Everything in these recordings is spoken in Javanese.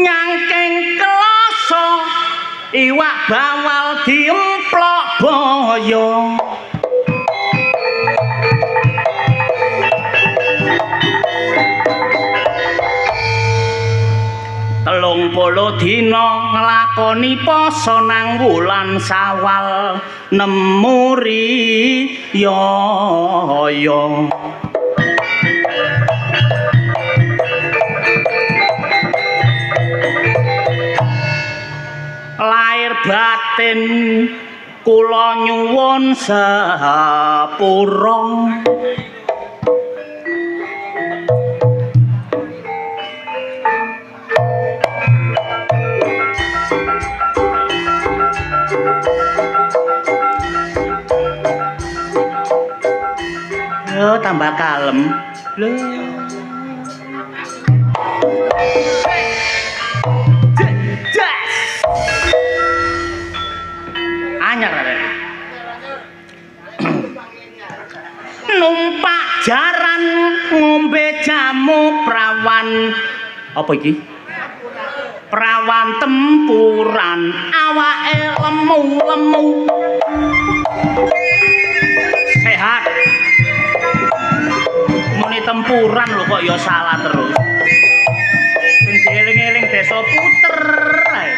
nyangking kloso iwak bawal diemplok boyo 30 dina nglakoni poso nang wulan Sawal nemu riya lair batin kula nyuwun sepura tambah kalem lho anyar numpak jaran ngombe jamu prawan apa iki prawan tempuran awake lemu sehat muni tempuran lho kok ya salah terus sing dieling-eling desa puter ae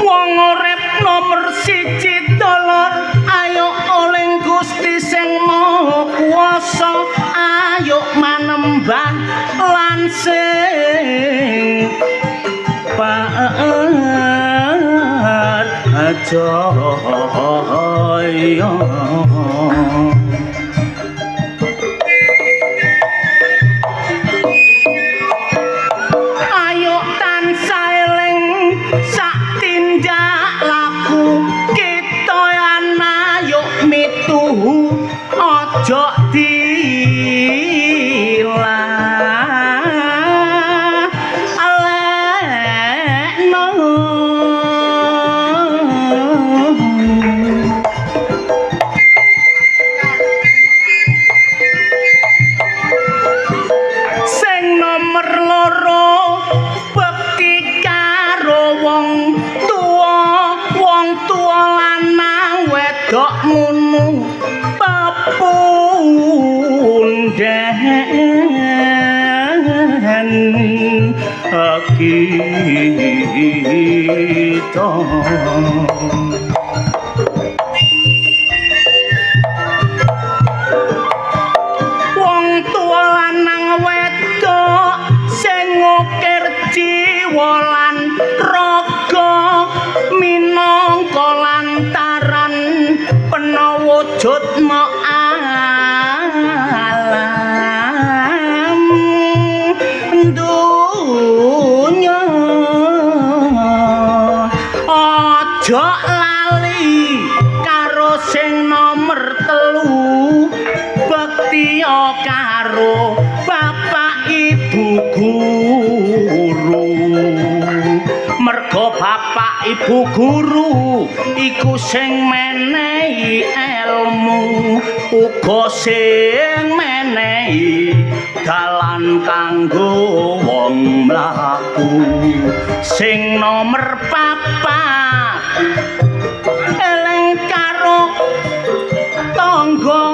wong urip nomor 1 dolor ayo oleh Gusti sing Maha Kuwasa ayo manembah lan sing Jaya ayo tansah eling sak tindak laku kita ana ayo mituhu aja kita wong tua lanang wedok sing ngukir jiwa lan raga minangka lantaran penawujud alam dunya aja lali karo sing nomor 3 bekti karo bapak ibu guru mergo bapak ibu guru iku sing menehi ilmu uga sing menehi dalan kanggo wong mlaku sing nomor 4 eling karo tangga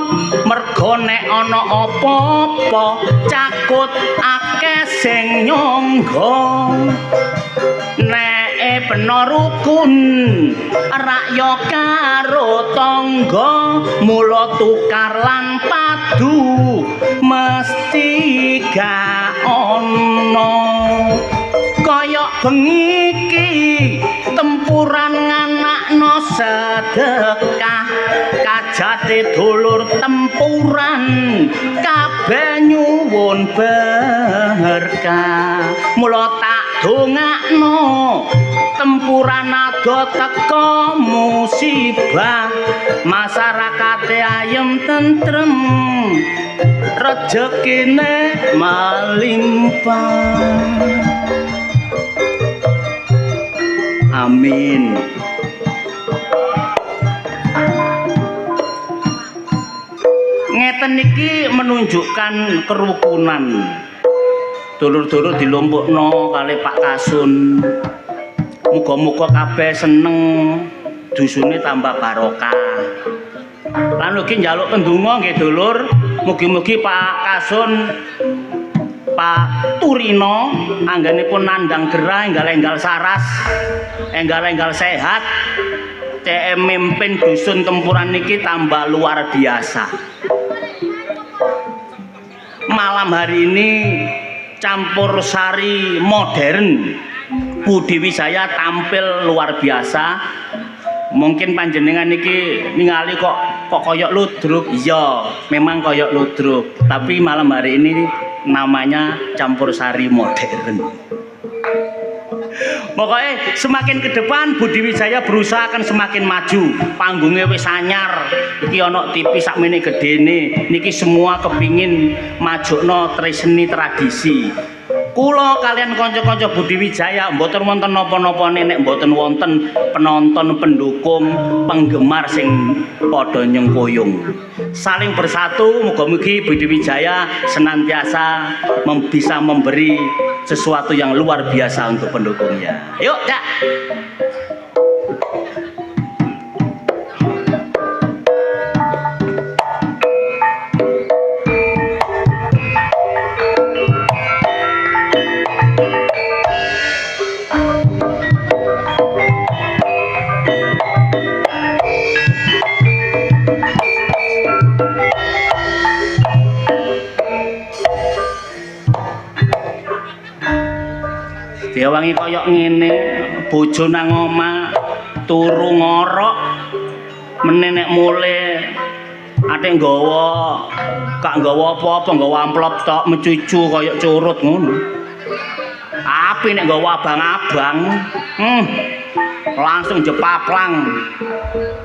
mergo nek ana apa-apa cakut akeh sing nyangga nek bena rukun rakya karo tangga mula tukar lan padu mesti gak ana kaya bengi iki tempuran nganakno sedekah kajate dulur tempuran kabeh nyuwun berkah mula tak dongakno tempuran ado teka musibah masyarakate ayem tentrem rejekine malimpah amin ngeten niki menunjukkan kerukunan. Dulur-dulur dilompokno kali Pak Kasun. Muga-muga kabeh seneng, dusune tambah barokah. Lan ugi njaluk pendonga nggih dulur, mugi-mugi Pak Kasun Pak Turino anggenipun nandang gerah enggal-enggal saras, enggal-enggal sehat. CM mimpin dusun tempuran niki tambah luar biasa. Malam hari ini campur sari modern, Budi Wijaya tampil luar biasa. Mungkin panjenengan niki ningali kok koyok ludruk. Iya, memang koyok ludruk. Tapi malam hari ini namanya campur sari modern. Pokoknya semakin ke depan Budi Wijaya berusaha akan semakin maju. Panggungnya wis anyar. Iki ana TV sakmene gedene. Niki semua kepingin majukno seni tradisi. Kula kalian kanca-kanca Budi Wijaya mboten wonten napa-napane nek mboten wonten penonton, pendukung, penggemar sing padha nyengkuyung. Saling bersatu, muga-mugi Budi Wijaya senantiasa bisa memberi sesuatu yang luar biasa untuk pendukungnya. Yuk, Cak. Diawangi koyok ngene, bojo nang omah turu ngorok menenek mule ate nggawa gak nggawa apa-apa, nggawa amplop tok mecucu koyok curut ngono. Api nek nggawa abang-abang langsung jepaplang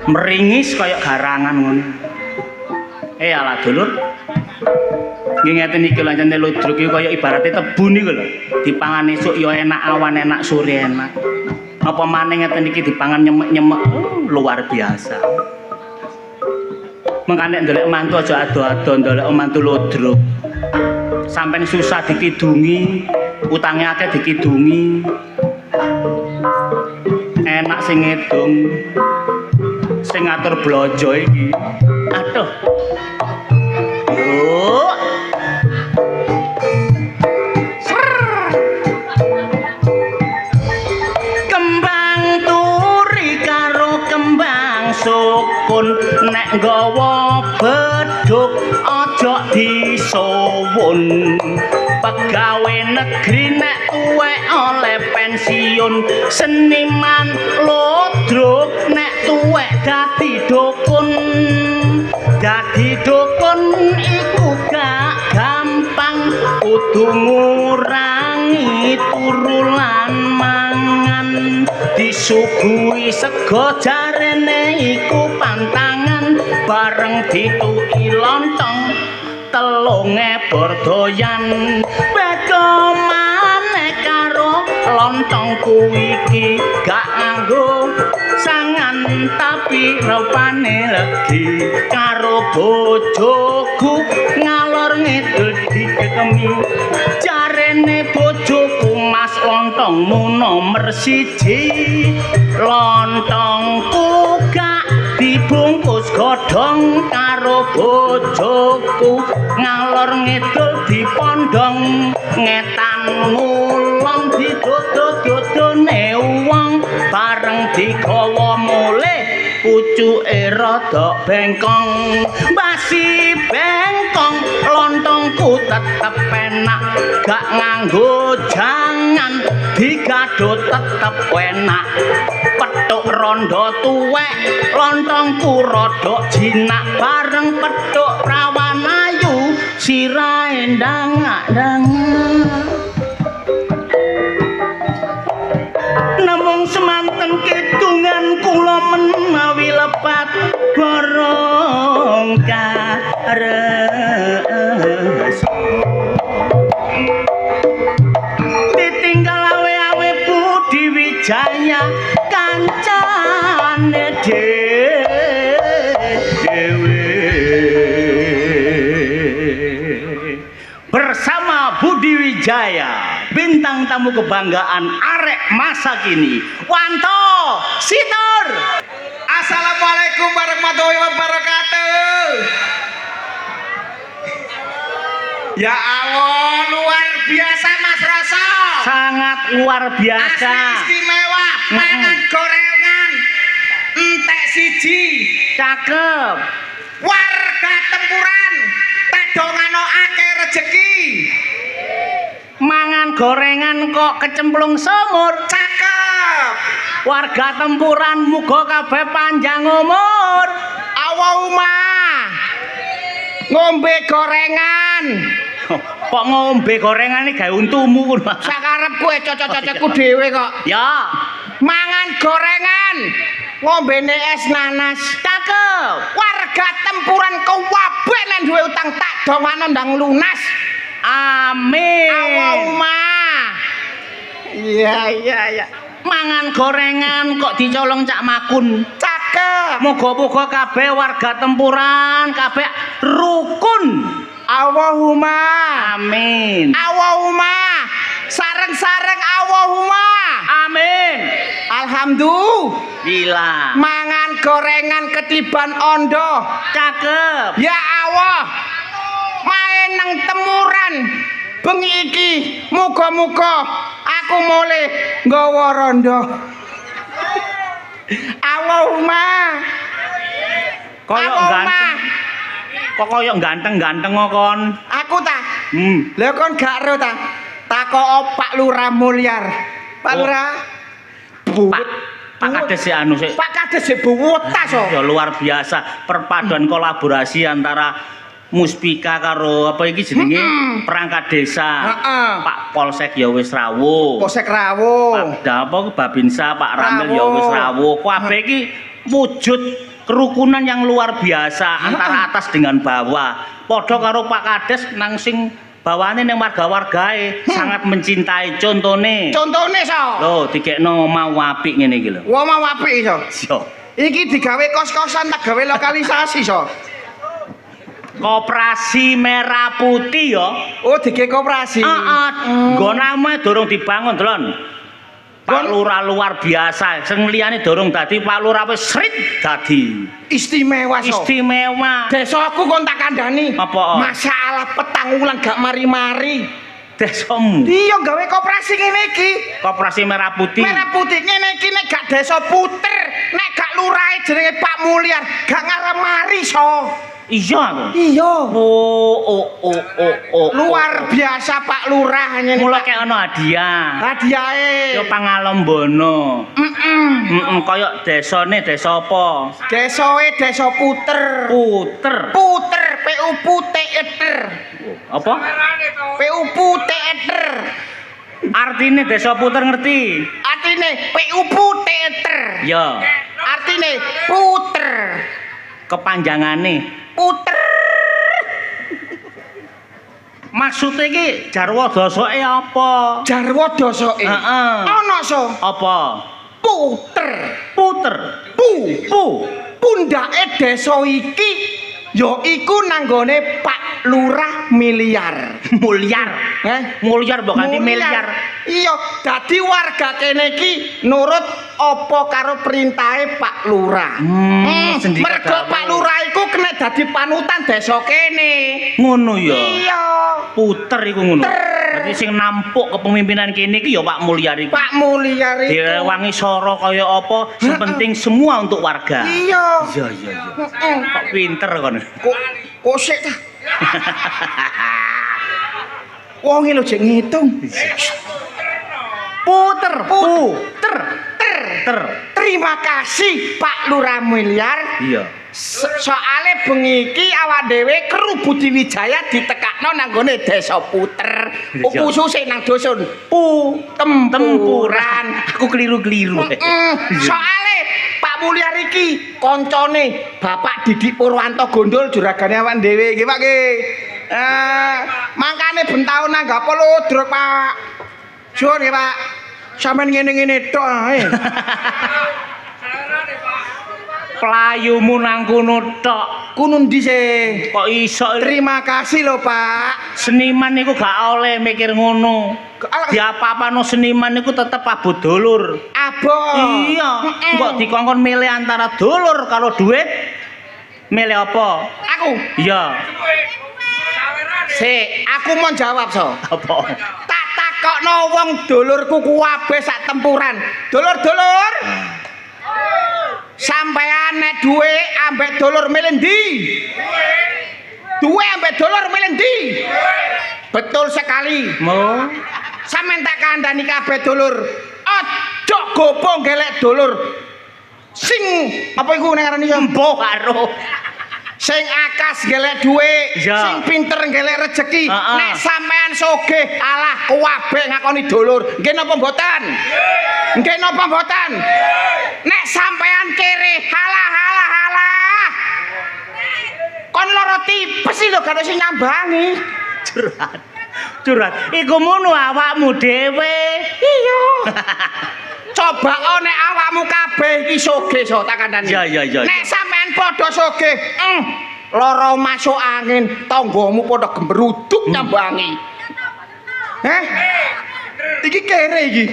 meringis koyok garangan ngono. Alah dulur, nggih ngeten iki lho jane ludruk iki kaya ibarate tebu niku lho. Dipangan esuk ya enak, awan enak, sore enak. Apa maneh ngeten iki dipangan nyemek-nyemek luar biasa. Mengkane ndelok mantu aja ado-ado ndelok mantu ludruk. Sampeyan susah dikidungi, utange akeh dikidungi. Enak sing ngedung. Sing ngatur blojo iki. Aduh. Yuk. Sukun nek nggawa bedhug aja disuwun. Pegawe negeri nek tuwek oleh pensiun. Seniman ludruk nek tuwek dadi dukun. Dadi dukun iku gak gampang, kudu ngurangi turulan mangan. Disuguhi sego jarene iku pantangan, bareng dituki lontong telunge bordoyan. Beda maneh karo lontong kuwi iki gak nganggo sangan tapi rupane legi. Karo bojoku ngalor ngidul diketemi, jarene bojoku mas lontongmu nomor 1. Lontongku gak dibungkus godhong, karo bojoku ngalor ngidul dipondhong. Ngetan ngulon didodo-dodone wong, bareng digawa mulih pucuke rada bengkong. Basi bengkong lontongku tetep enak, gak nganggo jangan digado tetep enak. Petuk rondo tuwek lontongku rada jinak, bareng petuk prawan ayu sirahe ndangak-ndangak. Namung semanten kidungan kula menawi lepat borong kares. Ditinggal awe-awe Budi Wijaya kancane dhewe. Wijaya, bintang tamu kebanggaan arek masa kini, Wanto Sitor. Assalamualaikum warahmatullahi wabarakatuh. Ya Allah, luar biasa Mas Roso. Sangat luar biasa. Asli istimewa, mangan gorengan entek siji. Cakep. Warga Tempuran tadongano akeh rejeki. Mangan gorengan kok kecemplung sumur. Cakep. Warga Tempuran muga kabeh panjang umur. Allahumma ngombe gorengan. Kok ngombe gorengan iki gawe untumu kun. Sakarepku cocok-cocokku dhewe kok. Ya, Mangan gorengan, ngombene es nanas. cakep. Warga Tempuran kabeh nek duwe utang tak dongano ndang lunas. Amin. Allahumma. Iya. Mangan gorengan kok dicolong Cak Makun. Cakep. Moga-moga kabeh warga Tempuran kabeh rukun. Allahumma. Amin. Allahumma. Sareng-sareng Allahumma. Amin. Alhamdulillah. Bila Mangan gorengan ketiban ondo. cakep. Ya Allah. Main nang Temuran. Bengi iki muga-muga aku mulai nggawa rondo. Allahumma. Koyok ganteng. Kok koyok ganteng-ganteng kok kon. Aku ta. Hmm. Lha kon gak ero ta? Takok Pak Lurah Mulyar. Pak Oh. Lurah. Pak Kades si anu sik. Pak Kades buwutas so. Ya luar biasa perpaduan kolaborasi antara Muspika karo apa iki jenenge perangkat desa. Heeh. Pak Polsek ya wis rawuh. Polsek rawuh. Pak Dapa Babinsa, Pak Ramil ya wis rawuh. Kabeh iki wujud kerukunan yang luar biasa antara atas dengan bawah. Padha karo Pak Kades nang sing bawane ning warga-wargae sangat mencintai. Contone So. lho dikekno mau apik ngene iki lho. Wah mau apik so. Yo. Iki digawe kos-kosan tak gawe lokalisasi so. Koperasi Merah Putih ya. Oh dige koperasi. Heeh. Nggo namae durung dibangun, Dlon. Pak Lurah luar biasa. Sing liyane durung dadi Pak Lurah wis srit dadi. Istimewa so. Istimewa. Desaku kon tak kandhani. Apa? Masalah petang wulan gak mari-mari. Desamu. Iya gawe koperasi ngene iki. Koperasi Merah Putih. Merah Putih ngene iki nek gak desa puter, nek gak lurahe jenenge Pak Mulyar, gak ngarep mari so. Iya aku. Iya. Oh. Luar biasa Pak Lurah ngene. Mula kek ana hadiah. Hadiahe. Yo pangalembono. Kaya desane desa apa? Desoe desa puter. Puter. Puter PU Teater. Apa? PU Teater. Artine desa puter ngerti? Artine PU Teater. Ya. Artine puter. Kepanjangane. Puter. Maksudnya iki jarwa dosoke apa? Jarwo dosoke. Heeh. Ana so. Apa? Puter. Puter. Pu. Pundake desa iki ya iku nanggone Pak Lurah Miliar. Mulyar. Mulyar mbok ganti miliar. Iya, dadi warga kene iki nurut apa karo perintahe Pak Lurah. sendika Mergo gawe. Pak Lurah iku kena dadi panutan desa kene. Ngono ya. Iya. Puter iku ngono. Dadi sing nampuk kepemimpinan kene iki ya Pak Mulyar iku. Pak Mulyar iku. Direwangi soro kaya apa, sing penting semua untuk warga. Iya. Iya. Kok pinter kon. Kok sik ta? Wong iki lho jek ngitung. Puter. Terima kasih Pak Lurah Miliar. Iya. Soale bengi iki awak dhewe kru Budi Wijaya ditekakno nang gone desa Puter. Iya. Khususé nang dusun Tempuran. Aku keliru-keliru. Soale Pak Mulyar iki koncone Bapak Didik Purwanto Gondol juragane awak dhewe nggih Pak nggih. Mangkane ben taun nanggap ludruk Pak. Suwun nggih Pak. Sampeyan ngene-ngene tok ae. Playumu nang kono tok. Kuno ndi sih? Kok iso Terima kasih loh, Pak. seniman niku gak oleh mikir ngono. Diapa-apano seniman niku tetep abot dulur. Abot. Iya, kok dikongkon milih antara dulur karo duit. Milih apa? Aku. Iya. Aku mau jawab so. Apa? Tak takokno wong dulurku kuwabe sak tempuran. Dulur-dulur. Sampeyan nek duwe ambek dulur milih ndi? Duwe ambek dulur milih ndi? Betul sekali. Mo. Sampeyan tak kandhani kabeh dulur. Aja gopo gelek dulur. Sing apa iku nek arane Empo karo. sing akas gelek duwe, Ya. sing pinter gelek rezeki. Heeh. Nek sampean sugih, alah kuwabe ngakoni dulur. Nggih napa mboten? Nggih napa mboten? Nek sampean kere, halah. Kon loro tipes iki lho gak ono sing nyambangi. Curhat. Iku ngono awakmu dhewe. Iya. Coba nek awakmu kabeh iki sugih so tak kandhani. Iya. Nek sampean padha sugih, lara masuk angin, tanggamu padha gembruduk nyambangi. Iki kere iki.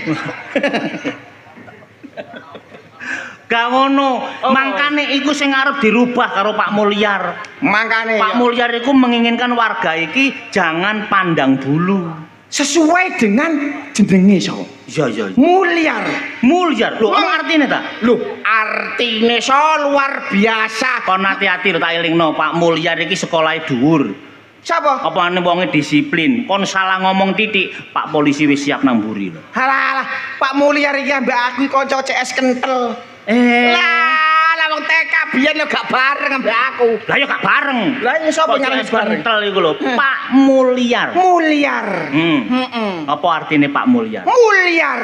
Gak ngono. Mangkane iku sing arep dirubah karo Pak Mulyar. Mangkane Pak Mulyar iku menginginkan warga iki jangan pandang bulu. sesuai dengan jenenge so. Iya. Mulyar. Mulyar. Lho, ono artine ta? Lho, artine so luar biasa. Kon hati-hati lho tak elingno, Pak Mulyar iki sekolahe dhuwur. Siapa? Apane wonge disiplin. Kon salah ngomong titik, Pak polisi wis siap nang mburi lho. Halah, Pak Mulyar iki ambek aku kanca CS kentel. Lah wong TK biyen yo gak bareng ambek aku. Lah ya gak bareng. Lah ya sapa Kok ngarani CS bareng? kentel iku lho, Pak Mulyar. Mulyar. Heeh. Apa artine Pak Mulyar? Mulyar.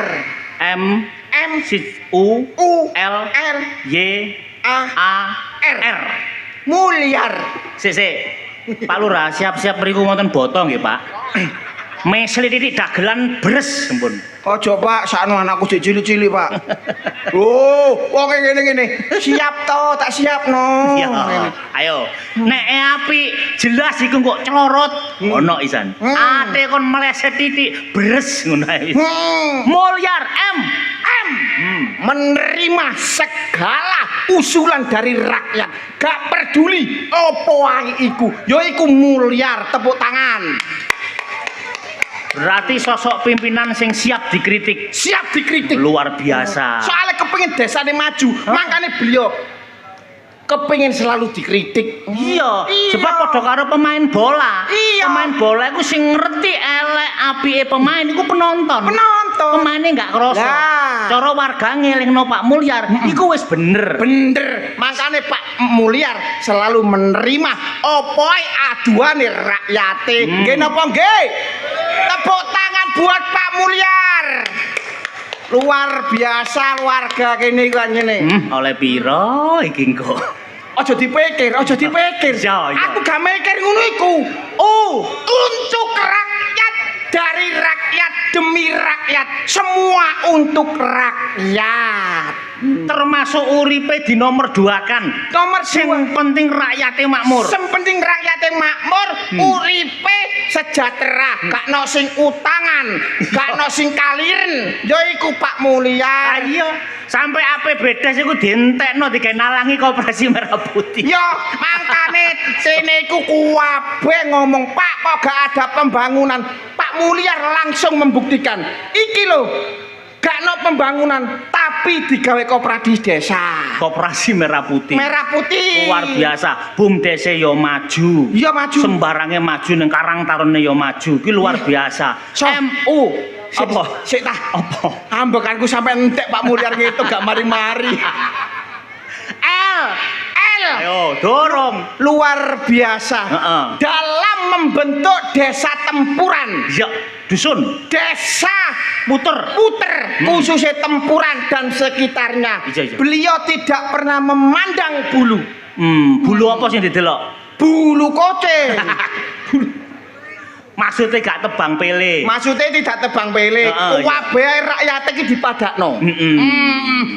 M M U U L R Y A A R. Mulyar. Sik. Pak Lurah, siap-siap mriku wonten botol nggih, Pak. Mesli titik dagelan bres sampun. Ojo Pak, sakno anakku cilik-cilik Pak. Oh, wong ngene-ngene. Siap to, tak siapno. Ya, ayo. Nek apik jelas iku kok clorot ono isan. Ate kon meleset titik bres ngono ae wis. Mulyar M. Menerima segala usulan dari rakyat. Gak peduli opo wae iku. Ya iku Mulyar, tepuk tangan. Berarti sosok pimpinan sing siap dikritik. Siap dikritik. Luar biasa. Soalnya kepengin desane maju, makanya beliau kepengin selalu dikritik. Iya, sebab padha karo pemain bola. Iya. Pemain bola iku sing ngerti elek apike pemain iku penonton. Pemainnya nggak kerasa. Lah. Cara warga ngelingno Pak Mulyar iku wis bener. Bener, makanya Pak Mulyar selalu menerima opo aduane rakyate. Nggih napa nggih? Tepuk tangan buat Pak Mulyar. Luar biasa warga kene kan ngene. Oleh piro iki engko? Aja dipikir. Ya. Aku gak mikir ngono iku. Untuk rakyat, dari rakyat, demi rakyat, semua untuk rakyat. Termasuk uripe di nomor 2-kan. Nomor Sing dua. penting rakyate makmur. Sing penting rakyate makmur, uripe sejahtera, gak no sing utangan, gak no sing kaliren. Ya iku Pak Mulyar. Iya, sampai APBD iku dientekno digenalangi Koperasi Merah Putih. Ya, makane sene iku kuwabe ngomong, "Pak, kok gak ada pembangunan?" Pak Mulyar langsung membuktikan. Iki lho, gak no pembangunan, tapi digawe koperasi desa. Koperasi Merah Putih. Merah Putih. Luar biasa. BUMDes yo maju. Iya maju. Sembarangnya maju ning Karang Tarune yo maju. Ki luar biasa. So, MU apa? Sik tah. Apa? Ambekanku sampe entek Pak Mulyar ngitung gak mari-mari. L. Ayo, dorong. Luar biasa. Heeh. Dalam membentuk desa tempuran. Ya, dusun. Desa Puter. khususnya tempuran dan sekitarnya. Iya. Beliau tidak pernah memandang bulu. Bulu apa sih didelok? Bulu kucing. Maksudnya gak tebang pilih. Maksudnya tidak tebang pilih. Heeh, Kabeh rakyat iki dipadakno.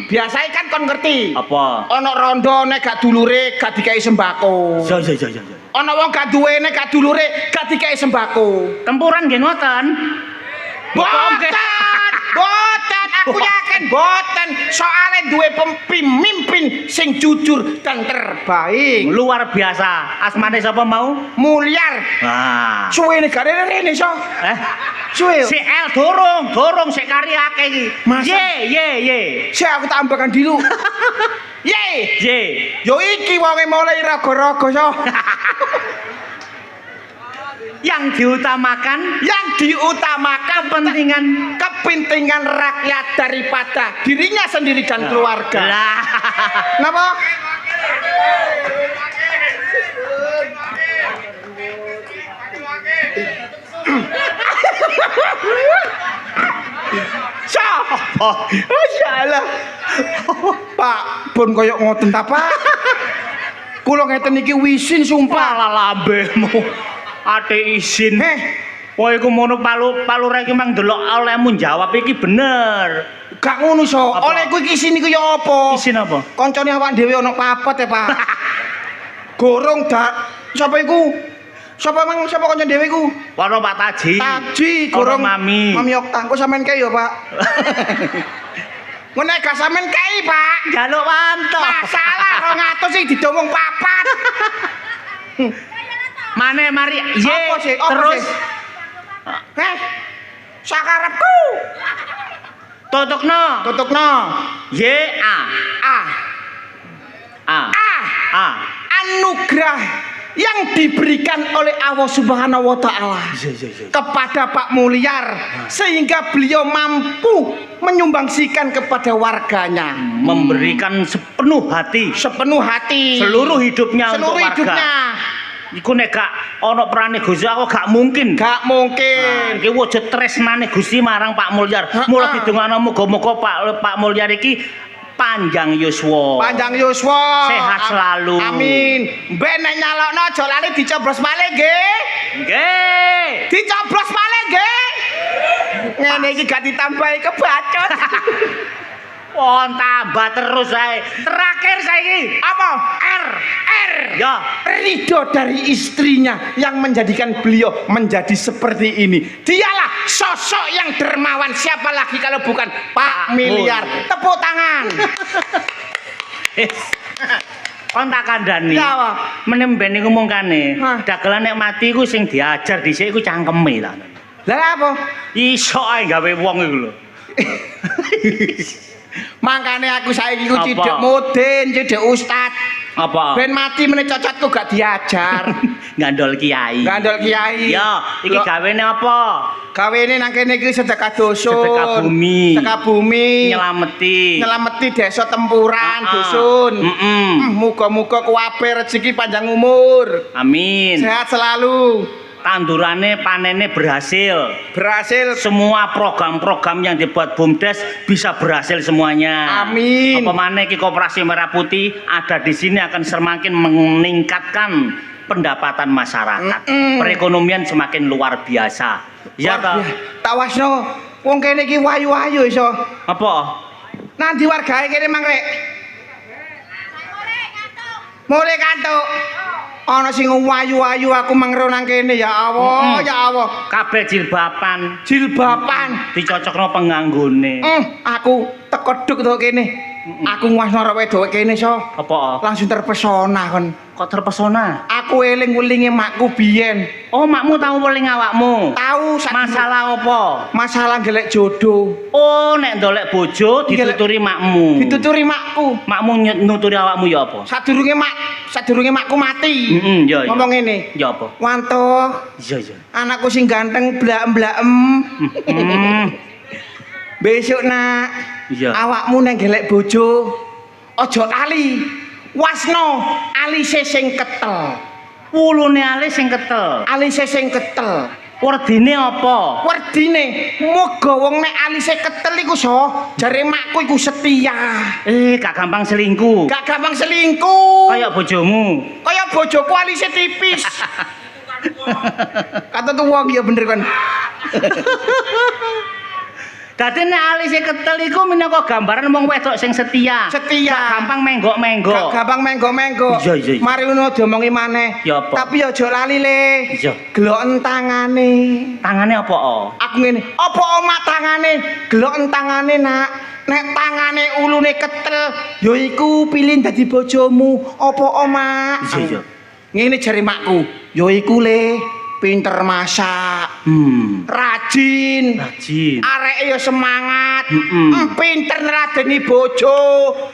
Biasanya kan kon ngerti. Apa? Ana rondo nek gak dulure gak dikai sembako. Ya. Ana wong gak duwe nek gak dulure gak dikai sembako. Tempuran nggih ngoten. Boten. Boten, aku yakin boten. Soale duwe pemimpin sing jujur dan terbaik. Luar biasa. Asmane sapa mau? Mulyar. Wah. Suwene gak rene so. Suwe. Si El dorong sik kari akeh iki. Masa? Ye. Si aku tambahkan dulu. Ye. Yo iki wonge mulai raga-raga so. Yang diutamakan kepentingan rakyat daripada dirinya sendiri dan keluarga. Lah. Napa? Siapa? Masyaallah. Pak, pun koyok ngoten ta, Pak? Kula ngeten iki wisin sumpah. Lah lambemu. Ate izin. Wah iku mono palu rek mang delok olehmu jawab iki bener. Gak ngono so. Olehku iki isin iku ya apa? Isin apa? Koncone awak dhewe ana papet ya, Pak. Gorong sapa iku? Sapa kanca dhewe iku? Ono Pak Taji. Taji gorong Mami. Mami Okta. Kok sampean kae ya, Pak? Ngene gak sampean kae, Pak. Jaluk wanto. Masalah 200 sing didomong papat. Mane mari ye Apa sih? terus sakarepku. Tutukno. Y A. Anugerah yang diberikan oleh Allah Subhanahu wa taala kepada Pak Mulyar sehingga beliau mampu menyumbangsikan kepada warganya, memberikan sepenuh hati seluruh hidupnya untuk warga. Iku nek gak ana perane Gusti aku gak mungkin. Iki wujud tresnane Gusti marang Pak Mulyar. Mula didongakno muga-muga Pak Mulyar iki panjang yuswa. Sehat selalu. Amin. Mbek nek nyalokno aja lali dicoblos malih nggih. Nggih. Dicoblos malih nggih. Ngene iki gak ditambahi kebacut. Tambah terus ae. Terakhir saiki Apa? R. Ya. Ridho dari istrinya yang menjadikan beliau menjadi seperti ini. Dialah sosok yang dermawan. Siapa lagi kalau bukan Pak Mulyar? Tepuk tangan. Kon tak kandhani. Ya, Pak. Menemben iku mungkane. Dagelan nek mati iku sing diajar dhisik iku cangkeme ta. Lah apa? Iso ae gawe wong iku lho. Makane aku saiki ku cidhek mudin, cidhek ustad. Apa? Ben mati meneh cocotku gak diajar. Ngandol kiai. Ya, iki gawene apa? Gawene nang kene iki sedekah dusun. Sedekah bumi. Nyelameti desa Tempuran dusun. Muga-muga kuwabe rezeki panjang umur. Amin. Sehat selalu. Tandurane panene berhasil. Semua program-program yang dibuat BUMDes bisa berhasil semuanya. Amin. Apa maneh iki Koperasi Merah Putih ada di sini akan semakin meningkatkan pendapatan masyarakat. Perekonomian semakin luar biasa. Ya toh? Tawasno wong kene iki wayu-wayu iso. Apa? Nanti wargae kene mangkrek. Mulai kantuk. Ana sing wayu-wayu aku mangro nang kene ya Allah, ya Allah. Kabeh jilbaban. Dicocokno penganggone. Aku teko duk to kene. Aku nguasno wedok kene so. Apa? Langsung terpesona kon. Kok terpesona? Aku eling-elinge makku biyen. Oh, makmu tahu weling awakmu. Tahu masalah apa? Masalah golek jodoh. Oh, nek ndolek bojo dituturi makmu. Dituturi makku. Makmu nuturi awakmu ya apa? Sadurunge makku mati. Ya. Ngomong ngene. Ya apa? Wanto. Iya. Anakku sing ganteng blaem-blaem. Besok nak. Iya. Awakmu nang golek bojo. Aja lali. Wasno alise sing ketel. Wulune alis sing ketel. Alise sing ketel. Werdine apa? Werdine moga wong nek alise ketel iku so, jare makku iku setia. Gak gampang selingkuh. Gak gampang selingkuh. Kayak bojomu. Kayak bojoku alise tipis. Kata tuh wong ya bener kan. Dadi nek alise ketel iku minangka gambaran wong wedok sing setia. Setia. Gak gampang menggok-menggok. Gampang menggo-menggo. Iya. Mari ngono diomongi maneh. Ya apa? Tapi aja lali le. Iya. Geloken tangane. Tangane apa? Aku ngene, apa omak tangane? Geloken tangane, Nak. Nek tangane ulune ketel, ya iku pilih dadi bojomu. Apa omak? Iya. Ngene jare makku, ya iku le pinter masak. Rajin. Areke ya semangat. Pinter neladeni bojo.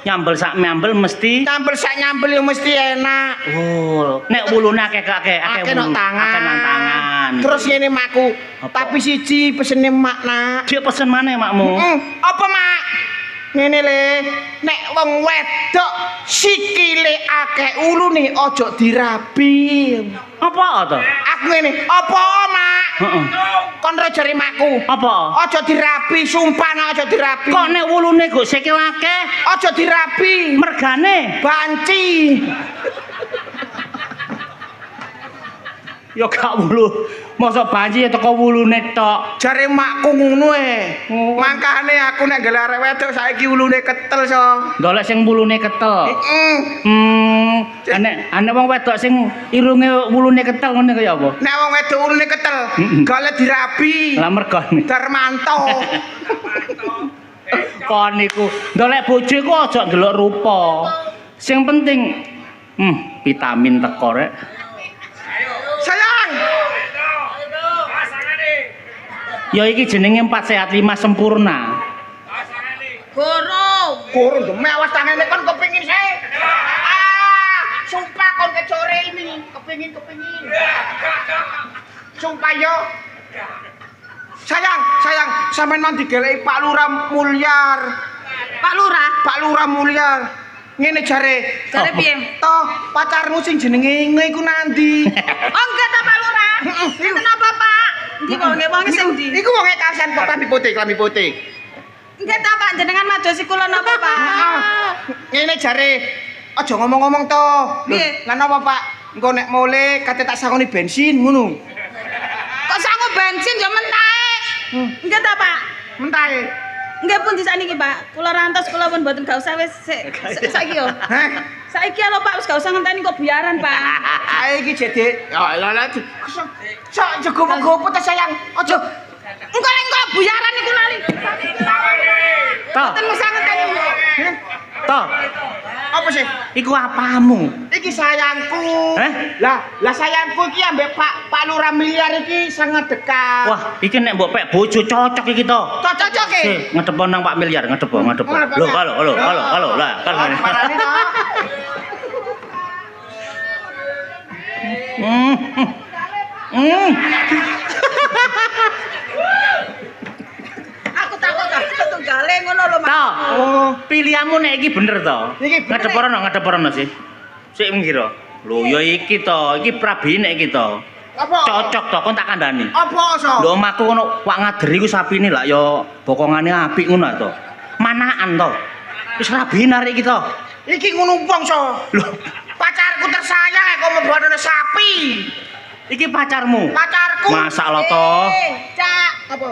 Nyambel sak nyambel mesti. Nyambel sak nyambel ya mesti enak. Oh, nek wulune akeh nang tangan. Terus ngene makku, tapi siji pesene mak nak. Dia pesen mana makmu? Apa mak? Ngene le, nek wong wedok sikile akeh ulune aja dirabi. Apa to? Aku ngene, apa mak? Heeh. Kon ora jare makku. Apa? Aja dirabi, sumpah nak aja dirabi. Kok nek wulune kok sikil akeh? Aja dirabi. Mergane Banci. ya gak wulu. Mosok banci ya teko wulune tok. Jare makku ngono Mangkane aku nek gele arek wedok saiki ulune ketel so. Ndolek sing wulune ketel. Ane wong wedok sing irunge wulune ketel ngene kaya apa? Nek wong wedok ulune ketel, gale dirabi. Lah mergane. Darmanto. Kon niku ndolek bojo iku aja ndelok rupa. Sing penting vitamin teko rek. Sayang. Ya iki jenenge 4 sehat 5 sempurna. Goro mewas tangane kon kepengin sae. Sumpah kon kecore ini, kepengin. Sumpah yo. Sayang, sampean nang digeleki Pak Lurah Mulyar. Pak Lurah Mulyar. Ngene jare. Jare piye? Toh pacarmu sing jenenge iku nandi? Oh enggak ta Pak Lurah. Itu napa Pak? Ndi wonge sing ndi? Iku wonge kasan kok klambi putih. Enggak ta Pak, jenengan madosi kula napa Pak? Ngene jare aja ngomong-ngomong to. Piye? Lah napa Pak? Engko nek mule kate tak sangoni bensin ngono. Kok sangu bensin yo mentahe. Enggak ta Pak? Mentahe. Nggih pun disakniki Pak. Kula rantos kula pun mboten gak usah wis saiki yo. Hah? Saiki lho Pak wis gak usah ngenteni kok biaran Pak. Saiki jede. Ya lha sok jago-jago ta sayang. Aja Engko lek kok buyaran niku lali. Toh. Mboten usah ngenteni. Toh. Apa sih? Iku apamu? Iki sayangku. Lah sayangku iki ambek Pak Lurah Mulyar iki sangat dekat. Wah, iki nek mbok pek bojo cocok iki to. Cocok e. Ngedepo nang Pak Milyar, ngedepo. Lho, halo. Lah, kan ngene. Parane to. Aku takut tunggale ngono lho Mas. Toh. Pilihanmu nek iki bener to. Iki bener. Ngedepo rono sih. Sik ngira. Lho ya iki to, iki prabine iki to. Apa? Cocok to, kon tak kandhani. Apa so? Lho omahku ngono wak ngaderi ku sapine lak ya bokongane apik ngono to. Manaan to. Wis rabi narik iki to. Iki ngono wong so. Lho, Pacarku tersayang kok mboten sapi. iki pacarmu. Pacarku. Masalah to. Cak. Apa?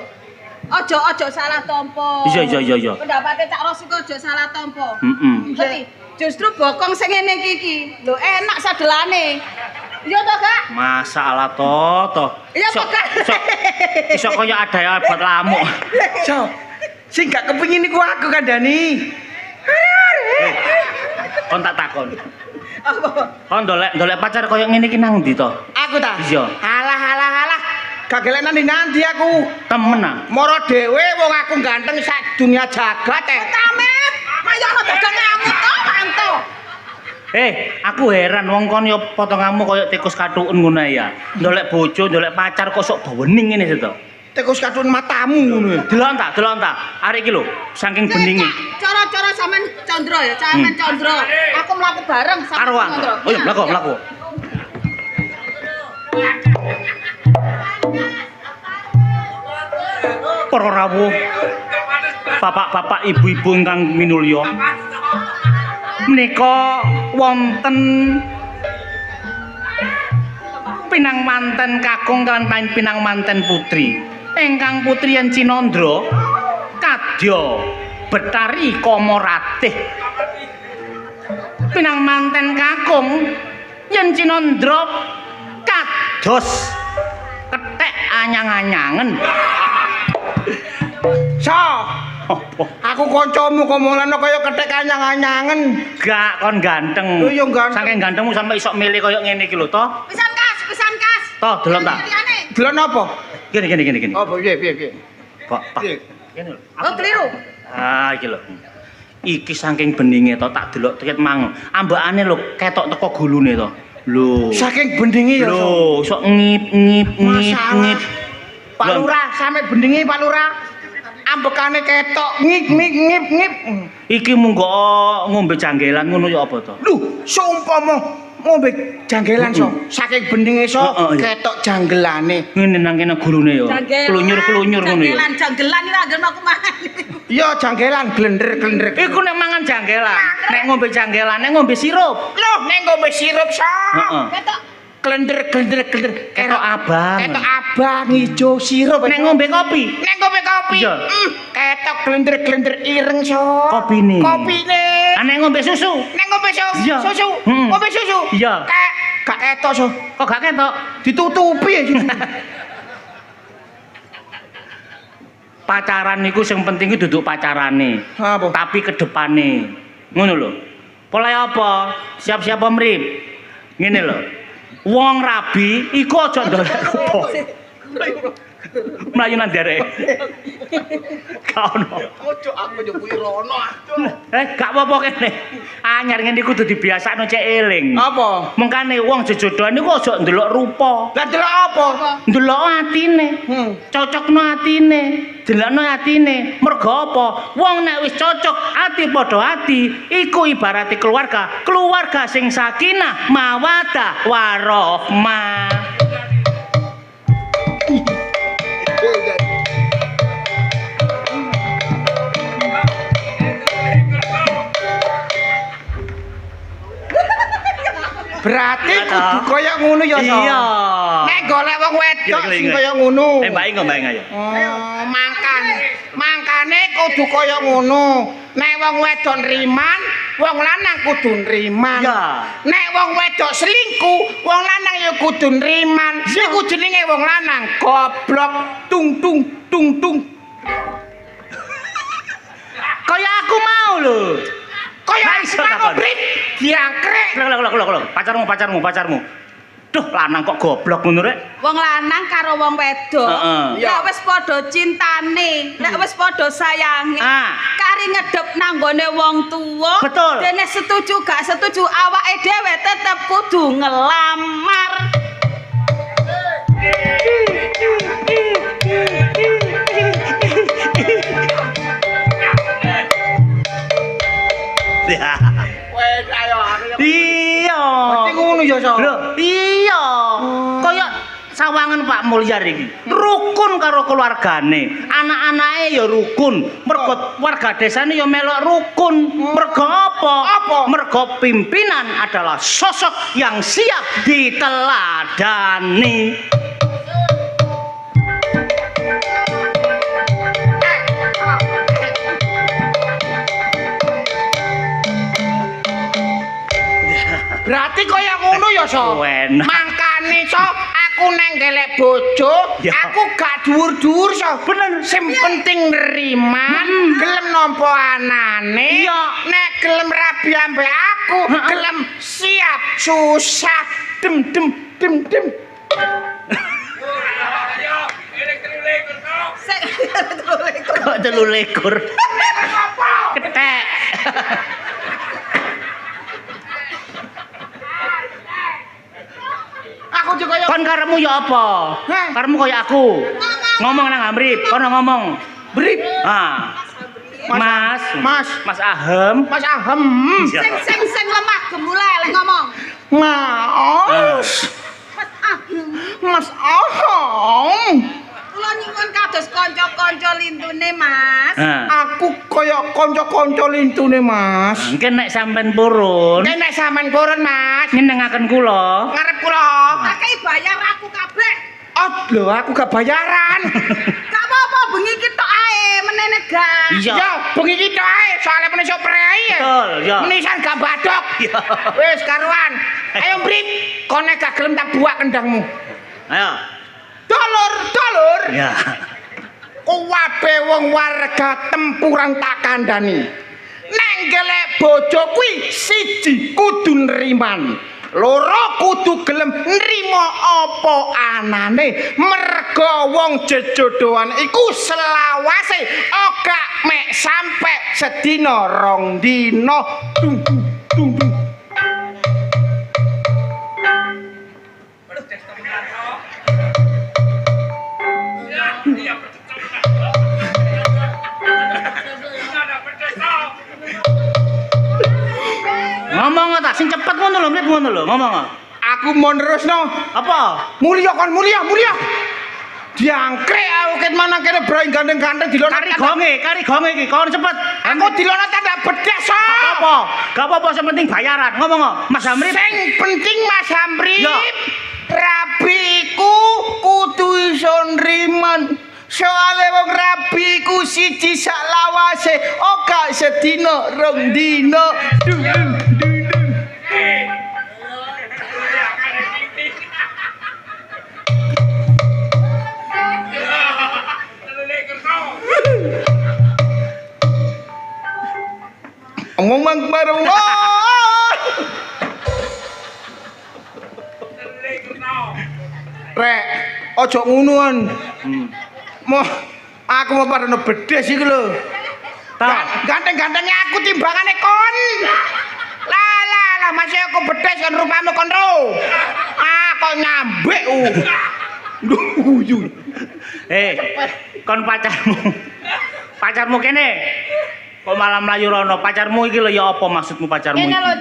Ojo salah tompo. Iya. Pendapatnya Cak Ros iku ojo salah tompo. Heeh. Justru bokong sing ngene iki lho enak sadelane. Iya to, Kak? Masalah to. Iya, Kak. Iso kaya ada obat lamuk. So. Sing gak kepengin iku aku kandhani. Kon tak takon. Apa? Kon ndolek pacar kaya ngene iki nang ndi to? Aku ta? Iya. Alah. Gak gelek nandi aku. Temen ah. Moro dhewe wong aku ganteng sak dunia jagat Tamet, mayono dagang ngamuk to, mantu. Aku heran wong kon yo potonganmu kaya tikus katuken ngono ya. Ndolek bojo, ndolek pacar kok sok bening ngene to. Tikus katun matamu ngono. Delok tak. Arek iki lho, saking beninge. Cara-cara sampean Condro ya, sampean Condro. Aku mlaku bareng sama Karo aku. Condro. Oh iya, mlaku. Para rawuh. Bapak-bapak, ibu-ibu ingkang minulya. Menika wonten pinang manten kakung kan pinang manten putri. Ingkang putrian Cinandra kadya Betari Kamaratih. Pinang manten kakung yen Cinandra kados kethek anyang-anyangen. So, aku kancamu kok mulane kaya kethek anyang-anyangen. Gak kon ganteng. Oh iya ganteng. Saking gantengmu sampe iso milih kaya ngene iki lho to. Pisan kas, pisan kas. To, delok ta. Delon apa? Gini. Apa piye? Pak. Piye? Ngene lho. Oh, keliru. Ah, iki lho. Iki saking beninge to tak delok tiket mang. Ambakane lho ketok teko gulune to. Lho. Saking bendinge ya, So. Lho, sok ngip. Masalah. Pak Lurah, sampe bendinge Pak Lurah. Ambekane ketok ngip. Iki munggo ngombe janggelan ngono ya apa to? Lho, seumpama ngombe janggelan so, saking bendinge so, Iya. ketok janggelane. Ngene nang kene gulune ya. Klunyur-klunyur ngono ya. Janggelan iki anggere aku mangan. Iya janggelan glender. Iku nek mangan janggelan, nek ngombe janggelan, nek ngombe sirup. Loh, nek ngombe sirup so. Heeh. Ketok Glender. Ketok abang. Ketok abang ijo sirup. Nek ngombe kopi. Nek ngombe kopi. Iya. Ketok glender ireng so. Kopine. Kopine. Ah nek ngombe susu. Nek ngombe Iya. susu. Hmm. Ngombe susu. Iya. Gak ketok so. Kok gak ketok? Ditutupi ya. Pacaran niku sing penting iki duduk pacarane. Apa? Tapi ke depane. Ngono lho. Pola apa? Siap-siap mrip. Ngene lho. Wong rabi iku aja ndolek rupa. Mlayu nang derek. Gak ono. Ojo aku nyebut rono. Gak apa-apa kene. Anyar ngene kudu dibiasakno cek eling. Apa? Mengkane wong jejodohan niku aja ndelok rupa. Lah delok apa? Ndelok atine. Cocokno atine. Delokno atine. Mergo apa? Wong nek wis cocok ati padha ati, iku ibarate keluarga. Keluarga sing sakinah, mawaddah, warahmah. Berarti kudu kaya ngono ya, So. Iya. Nek golek wong wedok Gila, sing gila. kaya ngono. Mbak ngomong ayo. Oh, mangkane kudu kaya ngono. Nek wong wedok nriman, wong lanang kudu nriman. Iya. Nek wong wedok selingkuh, wong lanang ya kudu nriman. Iku jenenge wong lanang goblok tung. Kaya aku mau lho. Kaya iso aku takon. brit diangkrek. Lho. Pacarmu. Duh, lanang kok goblok ngono rek. wong lanang karo wong wedok. Heeh. Nek wis padha cintane, nek wis padha sayange, Ah. kari ngedep nanggone wong tuwa. Betul. Dene setuju gak setuju awake dhewe tetep kudu ngelamar. Wes ayo Iya. Mesti ngono ya, So. Lho, iya. Kaya sawangan Pak Mulyar iki. Rukun karo keluargane. Anak-anake ya rukun. Mergo warga desane ya melok rukun. Mergo apa? Apa? Mergo pimpinan adalah sosok yang siap diteladani. Berarti kaya ngono ya, So. Enak. Mangkane, So, aku neng gelek bojo, Ya. aku gak dhuwur-dhuwur, So. Bener. Sing penting neriman, gelem nampa anane. Iya. Nek gelem rabi ambek aku, gelem siap susah. Dem. Kok 23. Ketek. Aku juga ya. Kon karepmu ya apa? Hah? Karepmu kaya aku. Ngomong nang Amrip, kono ngomong. Brip. Ah. Mas. Mas Ahem. Mas Ahem. Iya. Sing lemah gemulai lek ngomong. Mas. Mas ah, Mas Ahem. kula Kula nyuwun kados kanca-kanca lintune, Mas. Aku kaya kanca-kanca lintune, Mas. Mungkin nek sampean purun, Nek sampean purun, Mas. nyenengaken kula. Ngarep kula. Kakek bayar aku kabeh. Oh, lho aku gak bayaran. Gak apa-apa bengi iki tok ae menene gas. Iya. Ya, bengi iki tok ae, soalnya meneh sok prei. Betul, ya. Menisan gak badok. Iya. Wis karuan. Ayo mrip, konek gak gelem tak buak kendangmu. Ayo. Dolur. Ya. Kuwabe wong warga tempuran tak kandhani. Nek gelek bojo kuwi siji kudu nriman. Loro kudu gelem nrimo apa anane. Merga wong jejodohan iku selawase ora mek sampe sedina rong dina. Dung. Ngomong ta sing cepet ngono lho, mrip ngono lho, ngomong. Aku mau nerusno. Apa? Mulya. Diangkrek aku ket mana kene braing gandeng-gandeng dilonot. Kari gonge iki, kon cepet. Aku dilonot tanda bedes. Gak apa-apa, sing penting bayaran. Ngomong, Mas Hamri. Sing penting Mas Hamri. Ya. Rabiku kudu iso nriman. Soale wong rabiku siji sak lawase, ora sedina rong dina. Ngomong bareng. Rek, ojo ngonoan. Aku mau parano bedes iki lho. Ganteng-gantengnya aku timbangane kon. Lah, masih aku bedes kan rupamu kon ro. Kok nyambek Kon pacarmu kene. Kok malam mlayu rono? Pacarmu iki lho ya apa maksudmu pacarmu? Ngene lho.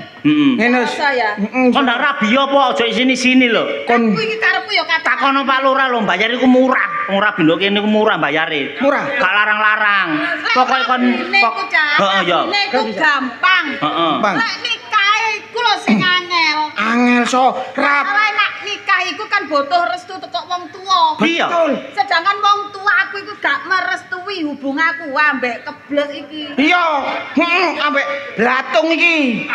Ngene saya. Kon ndak rabi apa aja sini-sini lho. Kon iki karepku ya kata. Takono Pak Lurah lho, bayar iku murah. Wong rabi ndok kene iku murah bayare. Murah. Gak larang-larang. Pokoke kon Heeh ya. Niku gampang. Heeh. Nek nikahe iku lho sing angel. Angel so rap. Kalau nek nikah iku kan butuh restu teko wong tuwa. Iya. Sedangkan wong tua aku iku gak merestui hubung aku ambek keblek iki. Iya, ambek blatung iki.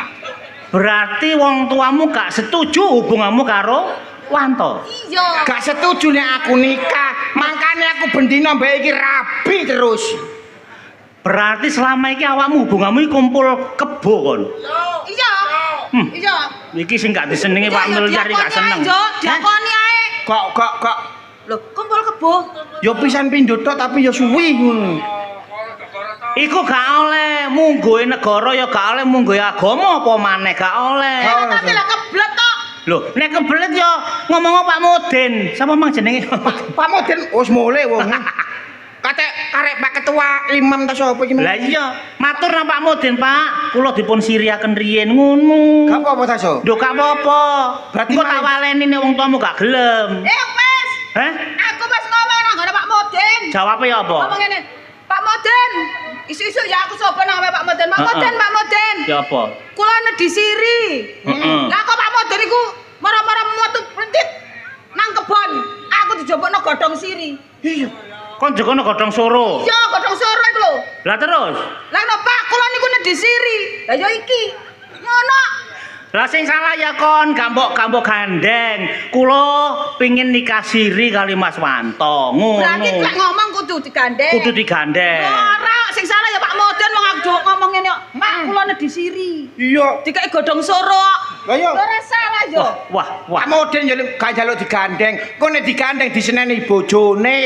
Berarti wong tuamu gak setuju hubunganmu karo Wanto. Iya. Gak setuju nek aku nikah. Makane aku bendina mbek iki rabi terus. Berarti selama iki awakmu hubunganmu iki kumpul kebo kon. Iya. Iya. Iki sing gak disenengi Pak Miliar iki gak seneng. Diakoni ae. Kok. Lho, kumpul kebo. Ya pisan pindho tok tapi ya suwi ngono. Iku gak oleh munggohe negara ya gak oleh munggohe agama apa maneh gak oleh. Tapi lah keblek tok. Lho, nek kebelet ya ngomong Pak Mudin. Sapa mang jenenge? Pak Mudin wis mule wong. Kate karek Pak Ketua Imam ta sapa iki? Lah iya, matur nang Pak Mudin, Pak. Kula dipun siriaken riyen ngono. Gak apa-apa ta, So? Lho gak apa-apa. Berarti engko tak waleni nek wong tuamu gak gelem. Wes. Hah? Aku wis ngomong nang ngene Pak Mudin. Jawabe ya apa? Ngomong ngene. Pak Mudin. Isu-isu ya aku sapa nang Pak Mudin. Pak Mudin. Ya apa? Kula nedhi siri. Lah kok Pak Mudin iku mara-mara metu pentit nang kebon. Aku dijobokno godhong siri. Iya. Kon jokono godhong soro. Iya, godhong soro iku lho. Lah terus? Lah no Pak, kula niku nedhi siri. Lah ya iki. Ngono. Lah sing salah ya kon, gambok gandeng. Kula pengin nikah siri kali Mas Wanto. Ngono. Berarti lek ngomong kudu digandeng. Kudu digandeng. Ora, sing salah ya Pak Mudin wong aku ngomong ngene kok. Pak, kula nedhi siri. Iya. Dikek godhong soro. Lah iya. Ora salah yo. Wah. Pak Mudin ya gak jaluk digandeng. Kok nek digandeng diseneni bojone.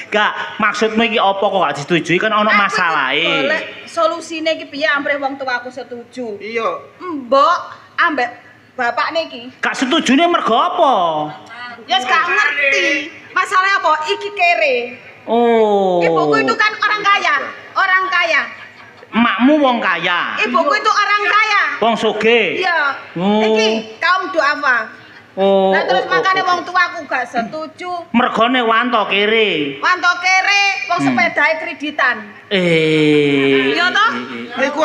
Gak, maksudmu iki apa kok gak disetujui kan ana masalahe. Golek solusine iki piye amprih wong tuaku setuju. Iya. Mbok ambek bapak niki. Gak setujune mergo apa? Ya gak ngerti. Masalah apa? Iki kere. Oh. Ibuku itu kan orang kaya. Emakmu wong kaya. Ibuku itu orang kaya. Wong sugih. Iya. Oh. Iki kaum duafa. Oh. Lah terus makane wong tuaku gak setuju. Mergone wanto kere. Wanto kere wong sepedahe kreditan. Iya toh? Iku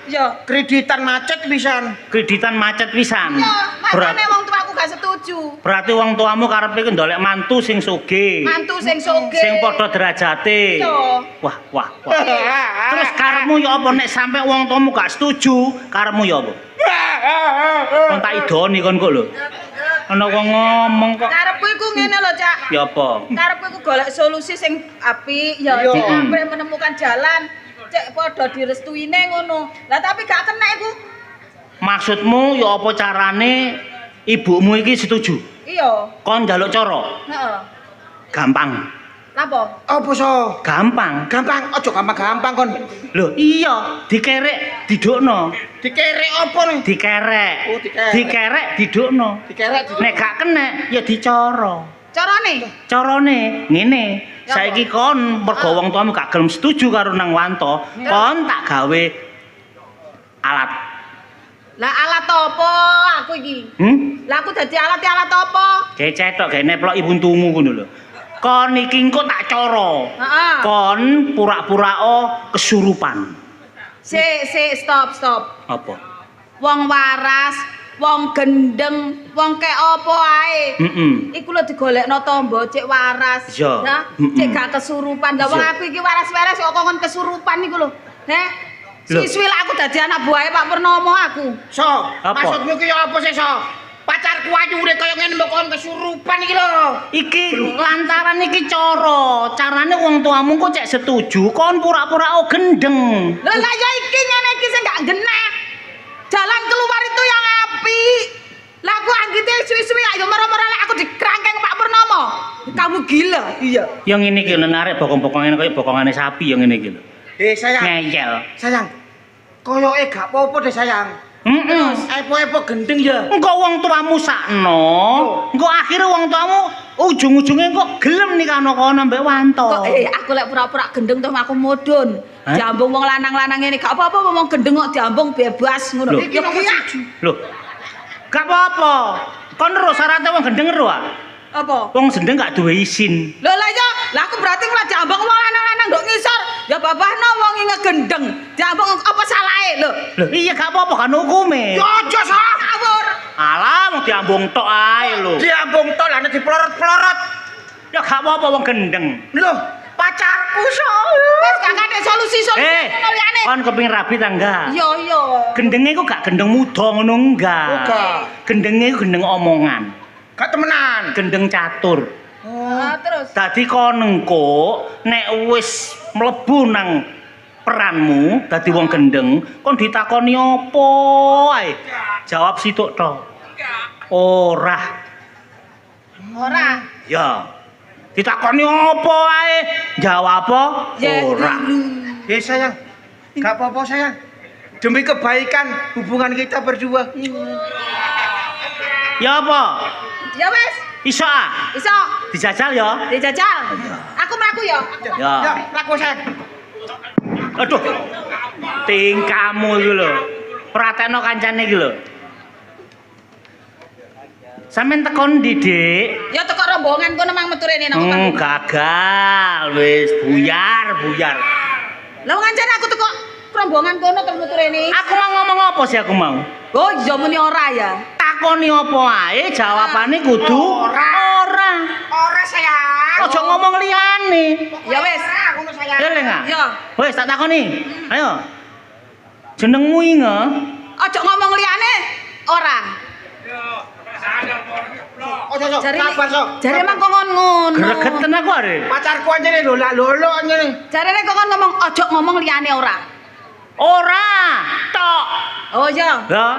Iya. kreditan macet pisan. Kreditan macet pisan. Iya, makane wong tuaku gak setuju. Berarti wong tuamu karepe ku ndolek mantu sing sugih. Mantu sing sugih. Sing padha derajate. Iya. Wah. Terus karepmu ya apa nek sampe wong tuamu gak setuju, karepmu ya apa? Kon tak idoni kon kok lho. Ana wong ngomong kok. Karepku iku ngene lho, Cak. Ya apa? Karepku iku golek solusi sing apik ya Iya. sampai menemukan jalan cek padha direstuine ngono. Lah tapi gak kena iku. Maksudmu ya apa carane ibumu iki setuju? Iya. Kon njaluk cara? Heeh. Gampang. Lapo? Apa so? Gampang. Gampang, aja gampang-gampang kon. Lho, iya, dikerek, didukno. Dikerek apa nih? Dikerek. Oh, dikerek. Dikerek, didukno. Dikerek. Nek gak kena ya dicoro. Carane? Carane ngene, Ya saiki kon mergo wong tuamu gak gelem setuju karo nang wanto, kon tak gawe alat. Lah alat apa aku iki? Lah aku dadi alat apa? Cecet tok gawe neplok ibuntumu ngono lho. Kon iki engko tak cara. Heeh. Kon pura-pura kesurupan. Stop. Apa? Wong waras, wong gendeng, wong kek apa ae. Iku lho digolekno tombo cek waras. Iya. Ya, cek gak kesurupan. Lah wong Iya. aku iki waras-waras kok kon kesurupan iku lho. Heh. Lho. Siswi lah aku dadi anak buahe Pak Purnomo aku. So, Apa? maksudmu ki ya apa sih, so? Pacarku ayu urip kaya ngene mbok kon kesurupan iki lho. Iki lantaran iki cara. Carane wong tuamu kok cek setuju, kon pura-pura gendeng. Lah ya iki ngene iki sing gak genah. Jalan keluar itu yang apik. Lah aku anggite suwi-suwi ayo mero-mero lek aku dikrangkeng Pak Purnomo. Kamu gila. Iya. Yang ngene iki lho narik bokong-bokongane kaya bokongane sapi yang ngene iki lho. Sayang. Ngeyel. Sayang. Koyoke gak apa-apa deh, sayang. Terus Epo-epo gendeng ya. engko wong tuamu sakno, engko akhire wong tuamu ujung-ujunge kok gelem nikahno kono mbek wanto. Kok aku lek pura-pura gendeng toh aku mudun. Hah? Diambung wong lanang-lanang ngene gak apa-apa wong gendeng kok diambung bebas ngono. Loh. Ya kuwi. Lho. Gak apa-apa. Kon ero syaratnya wong gendeng ero ah. Apa? Wong gendeng gak duwe izin. Lho lah ya, lah aku berarti kula diambung wong lanang-lanang ndok ngisor. Ya babahno wong inge gendeng. Diambung apa salahe lho? Lho iya gak apa-apa kan hukume. Yo aja so. Ngawur. Alah mau diambung tok ae lho. Diambung tok lah nek dipelorot-pelorot. Ya gak apa-apa wong gendeng. Lho, pacarku so. Wis gak ada solusi-solusi ngono liyane. Kon kepengin rabi ta enggak? Iya. Gendenge ku gak gendeng muda ngono enggak. Enggak. Gendenge ku gendeng omongan. Gak temenan. Gendeng catur. Terus Dadi kon engko nek wis mlebu nang peranmu dadi wong gendeng, kon ditakoni apa ae. Jawab situk tok. Ora. ora. Ya. Ditakoni apa ae, jawab apa? Ya, Ora. Sayang. Gak apa-apa, sayang. Demi kebaikan hubungan kita berdua. Ya apa? Ya wis, Iso ah? iso Dijajal ya? dijajal. Aku mlaku ya. Ya. Ya, laku sayang. Aduh. Tingkamu iki lho. Pratekno kancane iki lho. Sampeyan tekon ndi, Dik? Ya teko rombongan kono mang metu rene nang omahku. Gagal wis buyar. Lah ngancane aku teko rombongan kono terus metu rene. Aku mau ngomong apa sih aku mau? Oh, iya muni ora ya. Takoni apa ae jawabane kudu ora. Ora sayang. Aja ngomong liyane. Ya wis. Ngono sayang. Eling ah? Ya. Wis tak takoni. Ayo. Jenengmu inge? Aja ngomong liyane ora. Ojo so. Sabar so. Jare mang kongon ngono. Gregeten aku are. Pacarku anjene lho, lak lolo anjene. Jarene kongon ngomong aja ngomong liyane ora. Ora. Tok. Oh iya. Lah.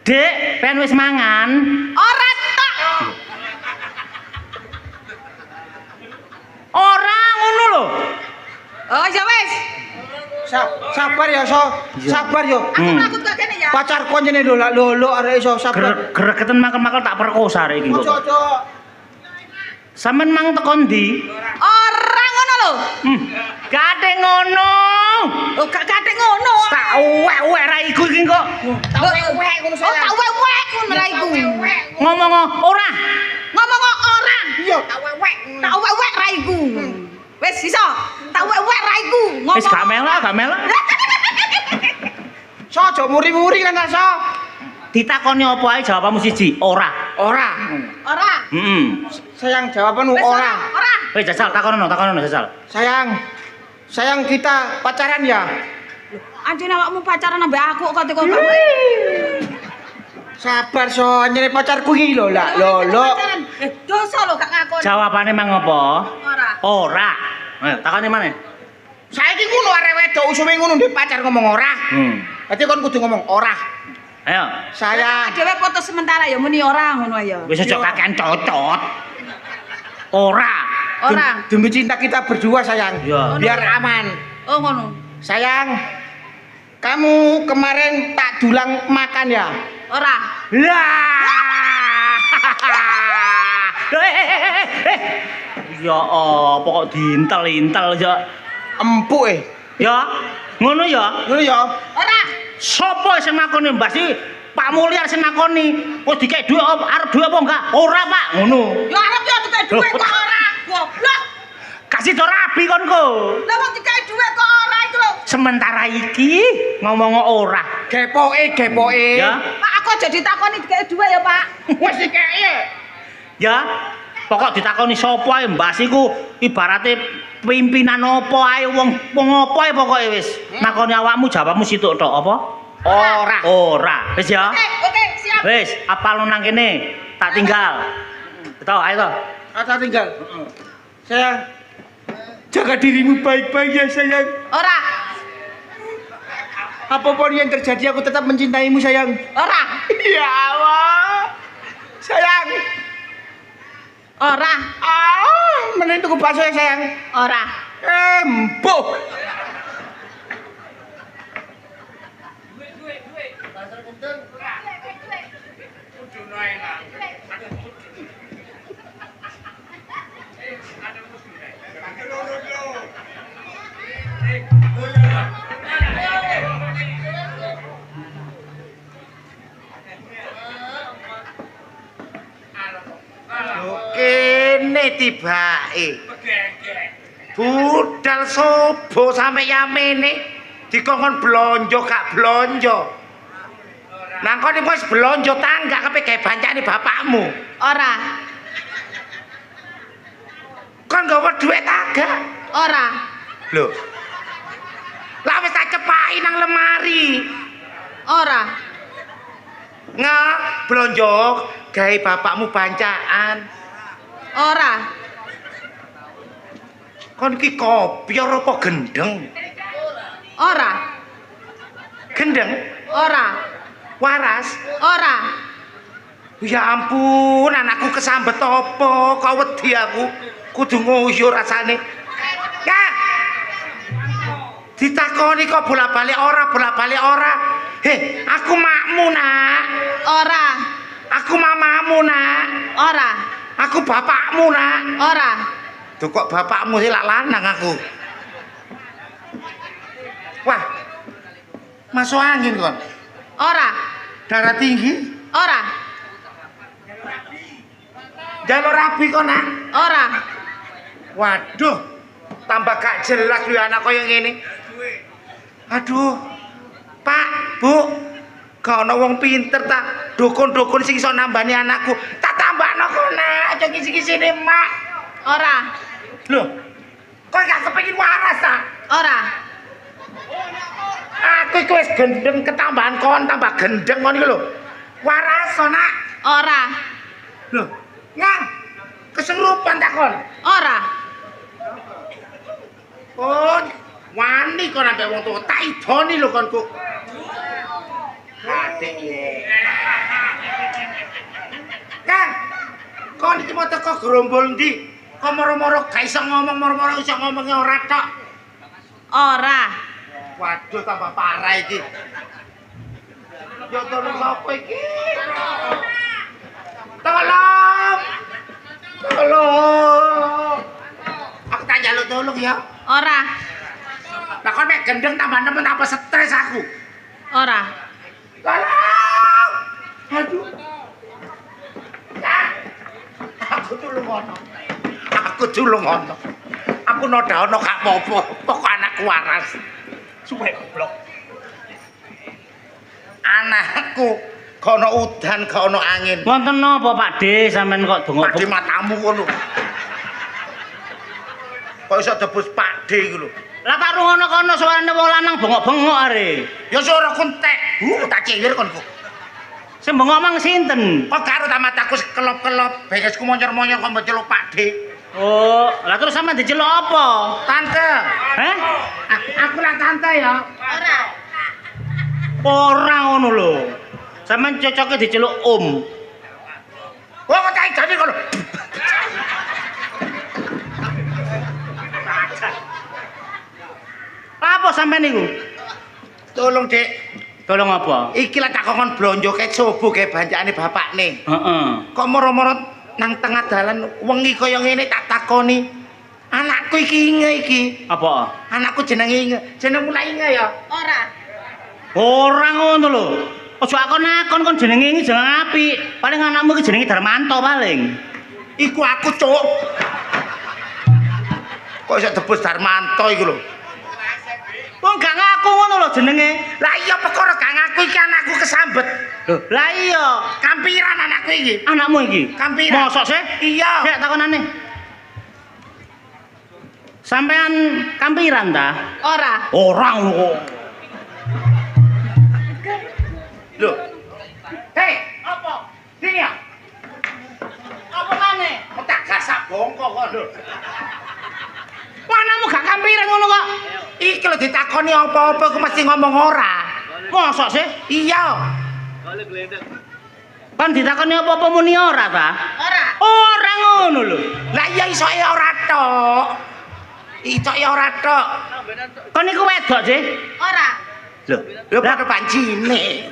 Dek, pen wis mangan. Ora tok. Ora ngono lho. Oh ya wis. Sabar ya so. Sabar yo. Aku mlaku kok kene ya. Pacarku anjene lho, lak lolo arek iso sabar. Gregeten makel-makel tak perkosa arek iki Ojo kok. ojo. Sampeyan mang tekon ndi? Ora ngono lho. Gate ngono. Oh gak katik ngono. Tak uwek-uwek ra iku iki kok. Tau wek ngono ngomong. Wis gak melok, gak melok. So aja muri-muri kan so. Ditakoni apa ae jawabanmu siji, ora. Ora. Ora. Sayang jawabanmu Wis ora. Ora. Wis jajal takono jajal. Sayang kita pacaran ya. Anjene awakmu pacaran ambek aku kok teko kamu. Sabar so, nyene pacarku iki lho lah. Lho. Dosa lho gak ngakoni. Jawabane mang apa? Ora. Ora. Ayo takoni maneh. Saiki ngono arek wedok usume ngono ndek pacar ngomong ora. Berarti kon kudu ngomong ora. Ayo. Saya dhewe foto sementara ya muni ora ngono ya. Wis aja kakean cocot. Ora. Ora. Demi cinta kita berdua sayang. Iya. Biar aman. Oh ngono. Sayang, kamu kemarin tak dulang makan ya? Ora. Lah. Ya apa kok diintel-intel ya. Empuk Ya, ngono ya. Ngono ya. Ora. Sopo sing nakoni Mbah si Pak Mulyar sing nakoni. Wis dikek dhuwit arep dhuwit apa enggak? Ora, Pak, ngono. Ya arep ya dikek dhuwit kok ora. Goblok. Kasih do rabi konku. Lah wong dikek dhuwit kok ora itu lho. Sementara iki ngomong ora. Gepoke. Ya. Pak aku aja ditakoni dikek dhuwit ya, Pak. Wis dikeki. Ya. Pokok ditakoni sapa ae Mbah iku ibarate pimpinan apa ae wong apa ae pokoke wis. Nakoni awakmu jawabmu situk tok apa? Ora. Ora. Wis ya. Oke, siap. Wis, apal nang kene. Tak tinggal. Betul, ayo to. Ata tinggal. Sayang. Jaga dirimu baik-baik ya sayang. Ora. Apapun yang terjadi aku tetap mencintaimu sayang. Ora. Ya Allah. Sayang. Ora. Mending tuku bakso ya sayang. Ora. Empuk. Kene tibake. Budal sobo sampe yamene dikongkon blonjo gak blonjo. Nang kono wis blonjo tangga kepe gawe bancane bapakmu. Ora. Kon gawe dhuwit tangga. Ora. Lho. Lah wis tak cepaki nang lemari. Ora. Nggak blonjo gawe bapakmu bancaan. Ora. Kon ki kopi ora apa gendeng? Ora. Gendeng? Ora. Waras? Ora. Ya ampun, anakku kesambet apa? Kok wedi aku kudu nguyuh rasane. Ya. Ditakoni kok bolak-balik ora. Heh, aku makmu, Nak. Ora. Aku mamamu, Nak. Ora. Aku bapakmu, Nak. Ora. Tuh kok bapakmu sih lak lanang aku. Wah. Masuk angin kon. Ora. Darah tinggi. Ora. Jalur rabi kon, Nak. Ora. Waduh. Tambah gak jelas lu anak koyo ngene. Aduh. Pak, Bu. Gak ana wong pinter ta. Dukun-dukun sing iso nambani anakku. Tak tambahno kok, Nak. Aja kisi-kisine, Mak. Ora. Loh. Kok gak kepengin waras ta? Ora. Aku iki wis gendeng ketambahan kon tambah gendeng ngono iki lho. Waras to, Nak. Ora. Loh. Ngang. Kesurupan tak kon? Ora. Oh, wani kon ambek wong tuwa. Tak idoni lho konku. Adik ye. Kang. Kon iki mau teko gerombol ndi? Kok moro-moro gak iso ngomong, moro-moro iso ngomongnya ora tok. Ora. Waduh tambah parah iki. Yo tolong sapa iki? Tolong. Tolong. Aku tak njaluk tolong ya. Ora. Lah kon mek gendeng tambah nemen apa stres aku. Ora. Tolong. Aduh. Aku tulung ono. Aku tulung ono. Aku noda ono gak apa-apa. Pokok anak anakku waras. Suwe goblok. Anakku kono udan kono angin. Wonten napa Pakde sampean kok donga Pakde matamu kono. Kok iso debus Pakde iku lho. Lah tak rungono kono suarane wong lanang bengok-bengok are. Ya suara kuntek. Tak cilir konku. Sing bengok mang sinten? Kok karo ta mataku kelop-kelop, bengesku monyor-monyor kok mbok celuk Pakde. Oh, lah terus sampean diceluk apa? Tante. Heh? Aku lah tante ya. Ora. Ora ngono lho. Sampeyan cocoke diceluk Om. Wah, kok tak jadi kono. Apa sampean niku? Tolong, Dek. Tolong apa? Iki lah tak kongkon blonjo ke cobo ke banjakane bapakne. Heeh. Kok moro-moro nang tengah dalan wengi kaya ngene tak takoni. Anakku iki inge iki. Apa? Anakku jenenge Inge. Jenengmu lak Inge ya? Ora. Ora ngono lho. Aja akon-akon kon jenenge iki jeneng apik. Paling anakmu iki jenenge Darmanto paling. Iku aku, Cuk. Kok iso debus Darmanto iku lho. Wong gak ngaku ngono lho jenenge. Lah iya perkara gak ngaku iki anakku kesambet. Lho, lah iya. Kampiran anakku iki. Anakmu iki. Kampiran. Mosok sih? Iya. Sik takonane. Sampean kampiran ta? Ora. Ora ngono kok. Lho. Hei, apa? Sini ya. Apa maneh? Kok tak gasak bongko kok lho. Anakmu gak kampiran ngono kok. Iki lho ditakoni apa-apa aku mesti ngomong ora. Mosok sih? Iya. Kan ditakoni apa-apa muni ora ta? Ora. Ora ngono lho. Lah iya iso ora tok. Iso ora tok. Kon niku wedok sih? Ora. Lho, Lho padha pancine.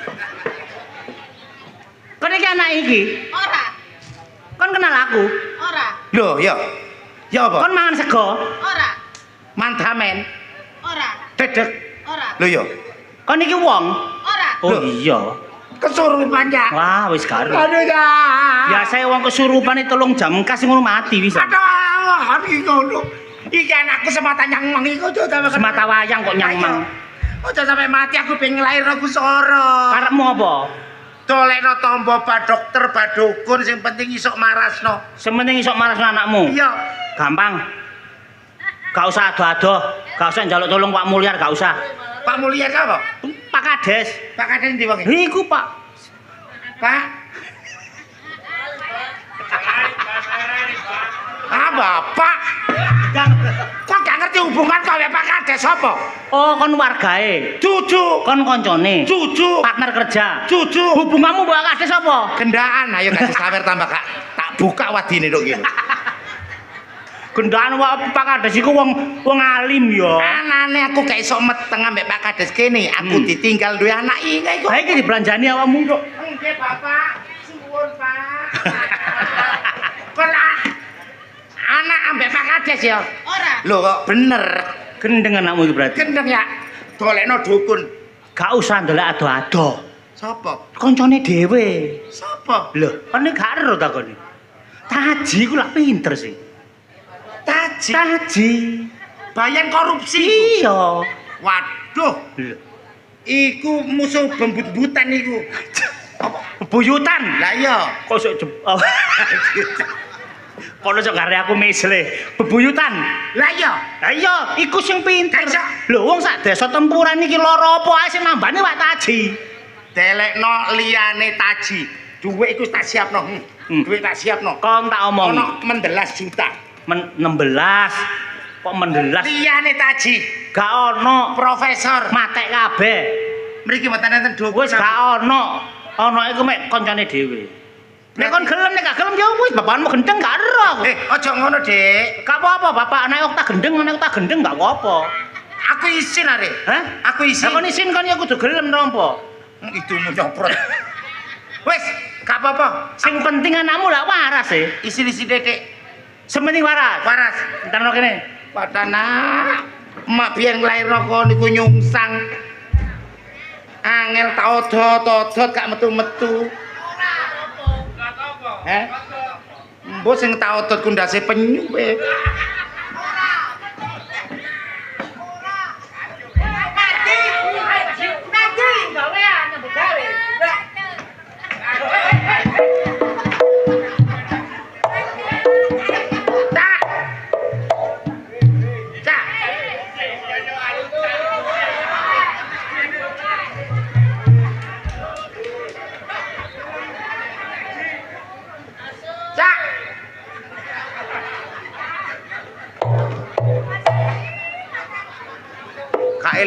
kon iki anak iki. Ora. Kon kenal aku. Ora. Lho, ya. Ya apa? Kon mangan sego. Ora. Mandamen, Ora. dedek. Ora. Lho ya. Kon iki wong. Ora. Oh Loh. iya. Kesurupan ya. Wah, wis karo. Aduh ya. Biasa wong kesurupan itu telung jam kasih ngono mati bisa. Aduh, hari ngono. Iki anakku semata nyangmang iku aja sampe Semata wayang kok nyangmang. Aja sampe mati aku pengen nglairno Gusara. Karepmu apa? Dolekno tombo dokter badukun sing penting isok marasno. Sementing iso marasno anakmu. Iya. Gampang. Gak usah ado-ado, gak usah njaluk tolong Pak Mulyar, gak usah. Pak Mulyar apa? Pak Kades. Pak Kades ndi wong iki? Iku Pak. Pak. Ah, Bapak. Kok gak ngerti hubungan kowe Pak Kades apa? Oh, kon wargae. Cucu. Kon koncone. Cucu. Partner kerja. Cucu. Hubunganmu Pak Kades apa? Gendaan, ayo kasih sawer tambah Kak. Tak buka wadine nduk iki. Gendaan wae Pak Kades iku wong alim ya. Anane aku gak iso meteng ambek Pak Kades kene. Aku ditinggal duwe anak iki iku. Ha iki dibelanjani awakmu kok. Nggih, Bapak. Suwun, Pak. Kok anak ambek Pak Kades ya? Ora. Lho kok bener. Gendeng anakmu iki berarti. Gendeng ya. Dolekno dukun. Gak usah ndelok ado-ado. Sapa? Koncone dhewe. Sapa? Lho, kon iki gak ero takone. Taji ku lak pinter sih. Taji. Taji. Bayan korupsi. Iya. Waduh. Lho, Iku musuh bembut-butan iku. buyutan. Lah iya. Kok sok oh. Kono sok gare aku misle. Bebuyutan. Lah iya. Lah iya, iku sing pinter. Gak iso. Lho, wong sak desa tempuran iki lara apa ae sing nambane wak Taji. Delekno liyane Taji. Duit iku tak siapno. Duit tak siapno. Kon tak omong. Ono 16 juta. 16. Kok mendelas? Liyane Taji. Gak ono. Profesor. Matek kabeh. Mriki mboten enten dukun. Wis gak ono. Ono iku mek koncone dhewe. Nek kon gelem nek gak gelem ya wis bapakmu gendeng gak ero aku. Aja ngono, Dik. Gak apa-apa, bapak anak tak gendeng, anak tak gendeng gak apa-apa. Aku isin are. Hah? Aku isin. Lah kon isin kon ya kudu gelem nampa. Itu nyoprot. Wis, gak apa-apa. Sing penting anakmu lah waras e. Isin-isin Dedek. Sementing waras. Waras. Entar kene. Padana mak biyen nglairno kono niku nyungsang. Angel tak odot-odot gak metu-metu. Heh? Mbok sing tak odot ku ndase penyu kowe.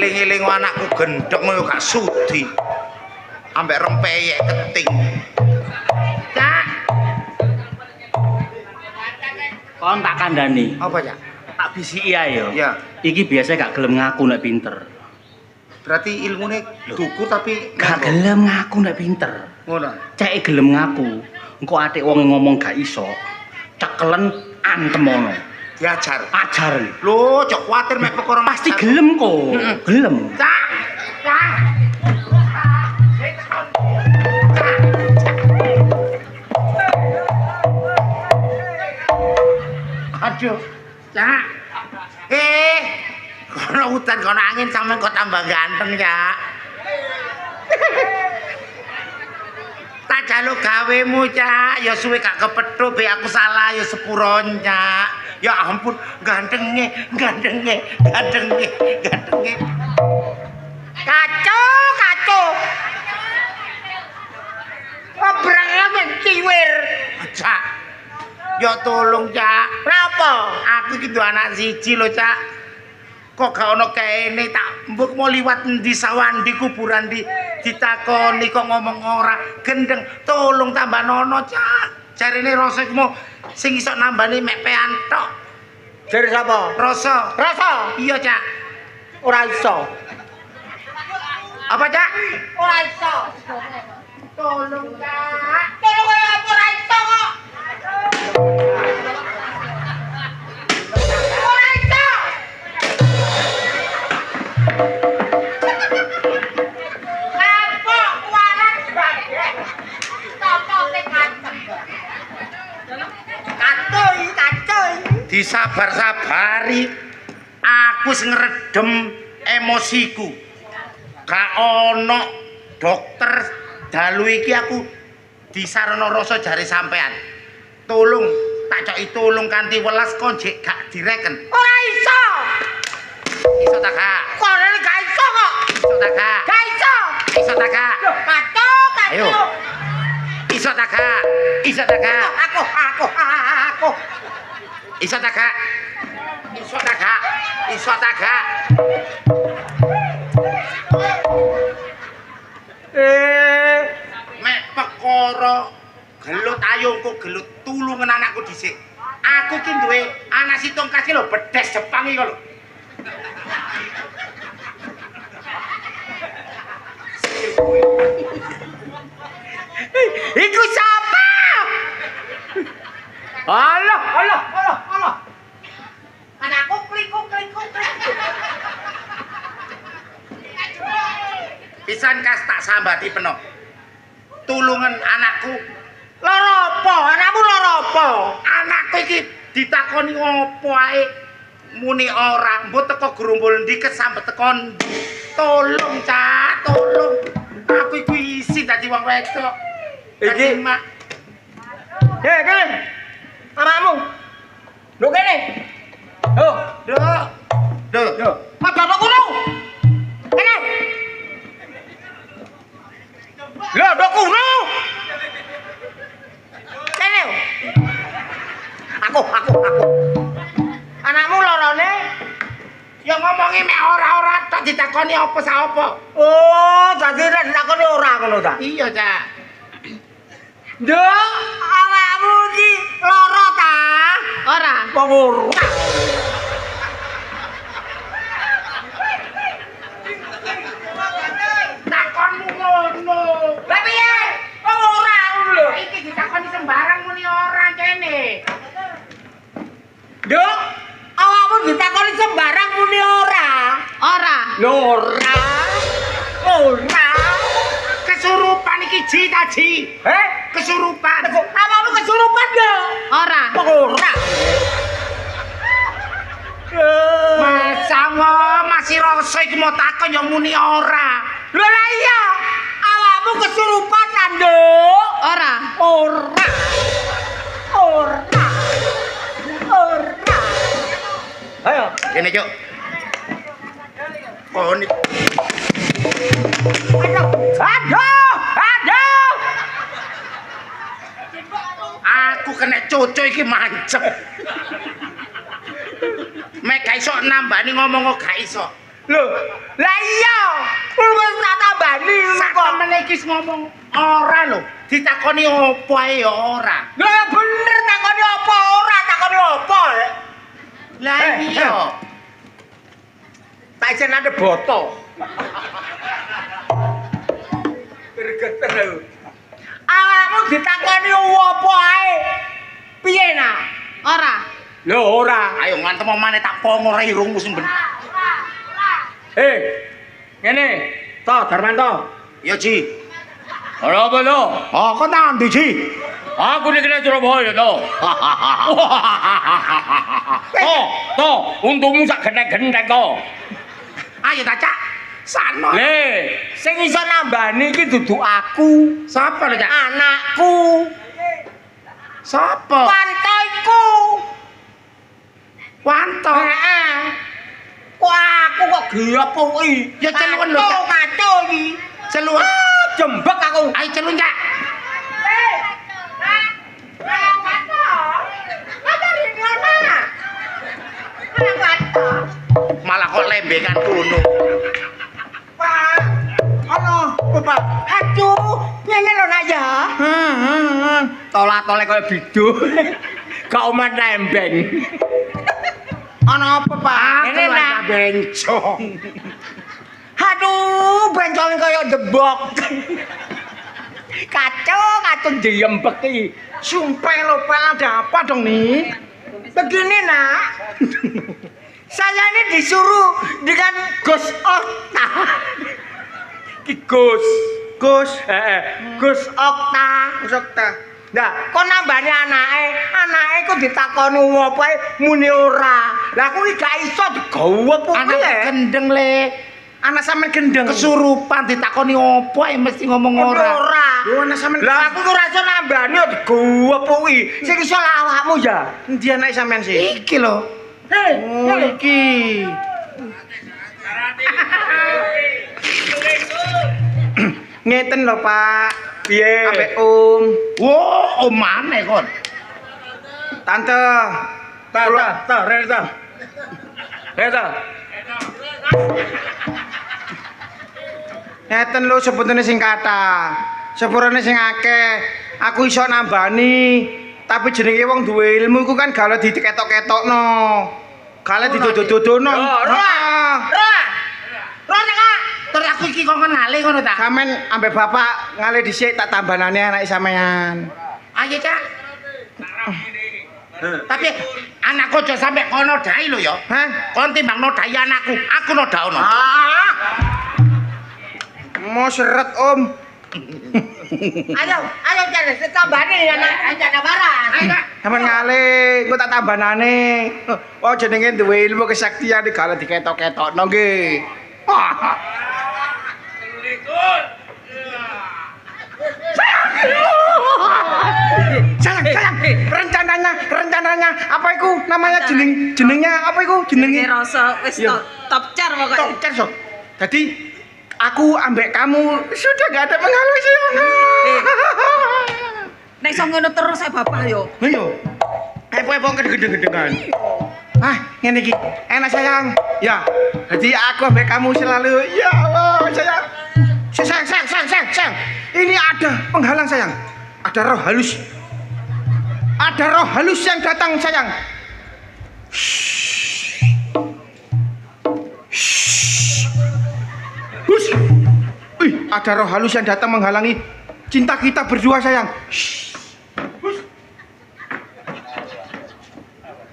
eling-eling anakku gendeng yo gak sudi. Ambek rempeyek keting. Cak. Kon tak kandhani. Apa, Cak? Tak bisiki ae yo. Ya. Iki biasa gak gelem ngaku nek pinter. Berarti ilmune duku tapi Gak gelem ngaku nek pinter. ngono. Ceke gelem ngaku. Engko atik wong ngomong gak iso. Cekelen antemono. Diajar. Ajar. Lho, cok kuwatir mek perkara Pasti gelem kok. Gelem. Cak. Cak. Aduh, Cak. Kono udan kono angin sampean kok tambah ganteng, Cak. Tak jaluk gawemu, Cak. Ya suwe gak kepethuk be aku salah ya sepuron, Cak. Ya ampun, gantenge. Kacau. Obrangnya menciwir. Cak. Ya tolong, Cak. Kenapa? Aku iki anak siji lho, Cak. Kok gak ono kene tak mbok mau liwat ndi sawandi kuburan ditakoni kok ngomong ora gendeng. Tolong tambah nono, Cak. Jarine rasa iku mau sing iso nambani mek pean tok. Jare sapa? Rasa. Iya, Cak. Ora iso. Apa, Cak? Ora iso. Tolong, Cak. Tolong kaya apa ora iso kok. Ora iso. Apa kualat bagek. Totote kacang. Kacoi. Disabar-sabari. Aku sing ngredem emosiku. Gak ono dokter dalu iki aku disarana rasa jare sampean. Tolong tak coki tolong kanthi welas kon jek gak direken. Ora iso. Iso ta, Kak? Kono gak iso kok. Iso ta, Kak? Gak iso. Iso ta, Kak? Kacau. Ayo. Iso ta, Kak? Iso ta, Kak? Aku. Iso ta, Kak? Iso ta, Kak? Iso ta, Kak? Mek perkara gelut ayungku gelut tulungan anakku dhisik. Aku ki duwe anak situng kasih lho bedes Jepang iki lho. Iku siapa? Allah. Anakku klik. Pisan kas tak sambati peno. Tulungan anakku. Loro apa? Anakmu loro apa? Anakku iki ditakoni opo ae muni ora. Mbok teko gerombol ndi kesambet teko ndi. Tolong, Cak, tolong. Aku iku isi dadi wong wedok. Iki mak. kene. Anakmu. Lho kene. Duh. Padha kok kuno. Kene. Lho, ndok kuno. Kene. Aku. Anakmu lorone Ya ngomongi mek ora-ora tak ditakoni apa sa apa. oh, dadi nek ditakoni ora ngono ta? Iya, Cak. Nduk, awakmu iki lara ta? Ora. Wong ora. Takonmu ngono. Lah piye? Wong ora lho. Iki ditakoni sembarang muni ora kene. Nduk, awakmu ditakoni sembarang muni ora. Ora. Lho ora. Kesurupan iki Ji ta Ji. Kesurupan. Awakmu kesurupan yo? Ora. Wong ora. Masa masih rasa iki mau takon ya muni ora. Lho lah iya. Awakmu kesurupan ta, Nduk? Ora. Ora. Ayo. Kene, Cuk. Oh, ini Aduh. aku kena coco iki mancep. Mek gak iso nambani ngomong kok gak iso. Lho, lah iya. Wis tak tambani Sak kok. temene iki ngomong ora lho. Ditakoni opo ae ya ora. Lah ya bener takoni apa ora takoni apa. Lah iya. Tak isin ada boto. Bergeter lho. Awakmu ditakoni apa ae. Piye nak? Ora. Lho ora. Ayo ngantem omane tak pongo ra irungmu sing ben. Ngene. To Darmanto. Ya Ji. Ora apa to? Oh, kok nang ndi Ji? Aku nek kena Surabaya to. To, untungmu sak genteng-genteng to. Ayo ta Cak. Sano. Le, sing iso nambani iki dudu aku. Sapa lho Cak? Anakku. Sapa? Pantoiku. Wanto. Heeh. Kok aku kok gelopoki? Ya celuken lho, Cak. Kacau iki. Celuan. Jembek aku. Ayo celun Cak. Malah kok lembengan kuno. Pak. Ono, Bapak. Aduh, nyene lho nak ya. Tolak-tolak kaya bidu. Gak omat lembeng. Ono apa, Pak? Ini nak bencong. Aduh, bencongnya kaya debok. Kacau diembek iki. Sumpah lho, Pak, ada apa dong nih? Begini, Nak. Saya ini disuruh dengan Gus Okta. Ki Gus. Gus Okta. Gus Okta. Nah, kok nambani anake kok ditakoni apa ae muni ora. Lah aku iki gak iso digawa apa Anak gendeng le. Anak sampean gendeng. Kesurupan ditakoni opo ae mesti ngomong ora. Lho anak sampean. Lah aku ora iso nambani digawa apa kuwi. Sing iso lah awakmu ya. Endi anake sampean sih? Iki lho. Oh, iki. Ngeten lho, Pak. Piye? Ambek Om. Wo, omane kon. Tante. Reza. Ngeten lho sebetulnya sing kata. Sepurane sing akeh. Aku iso nambani. Tapi jenenge wong duwe ilmu iku kan gale diketok-ketokno. Gale didodo-dodono. Ora. Terus aku iki kok ngalih ngono ta? Sampeyan ambek bapak ngalih dhisik tak tambanane anak sampean. Ayo, Cak. Tapi anakku aja sampe kono dai lho ya. Hah? Kon timbang nodai anakku, aku nodaono. Mau seret, Om. Ayo cari tambane anak barang. Ayo, Sampeyan ngalih, engko tak tambanane. Oh jenenge duwe ilmu kesaktian gale diketok-ketokno nggih. Sayang, rencananya apa iku? Namanya jenengnya apa iku? Jenenge rasa wis Iya. top char pokoknya. Top char, Sob. Jadi aku ambek kamu sudah gak ada penghalang sayang. Nek iso ngono terus saya bapak yo. Ayo. Epo-epo gede-gedengan. Ngene iki. Enak sayang. Ya. Jadi aku ambek kamu selalu. Ya Allah, sayang. Sayang. Ini ada penghalang sayang. Ada roh halus. Ada roh halus yang datang sayang. Hush. Ada roh halus yang datang menghalangi cinta kita berdua sayang.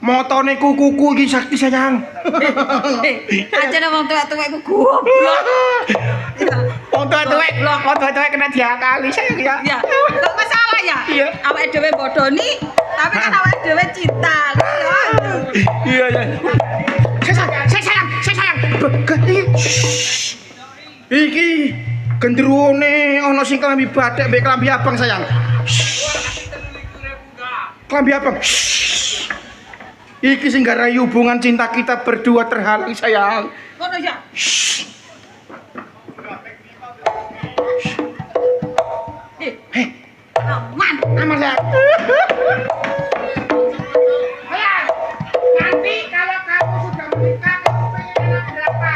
Motone kuku iki sakti sayang. Aja wong tuwek-tuwek iku goblok. Wong tuwek kena diakali sayang ya. Ya, enggak masalah ya. Iya. Awake dhewe bodoni, tapi kan awake dhewe cinta. Iya. Sayang. Iki gendruwone ana sing klambi bathik mbek klambi abang sayang. Klambi abang. Iki sing garai hubungan cinta kita berdua terhalang sayang. Ngono ya. Aman. Aman sayang. Sayang, nanti kalau kamu sudah menikah, kamu pengen anak berapa?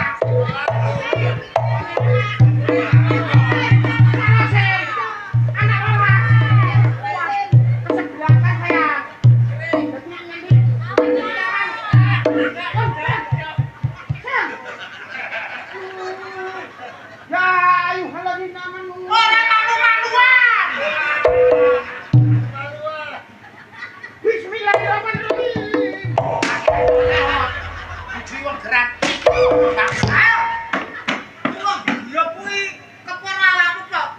Ora malu-maluan. Bismillahirrahmanirrahim. Jiwa gerak. Ayo. Wong yo kuwi keporo awakmu kok.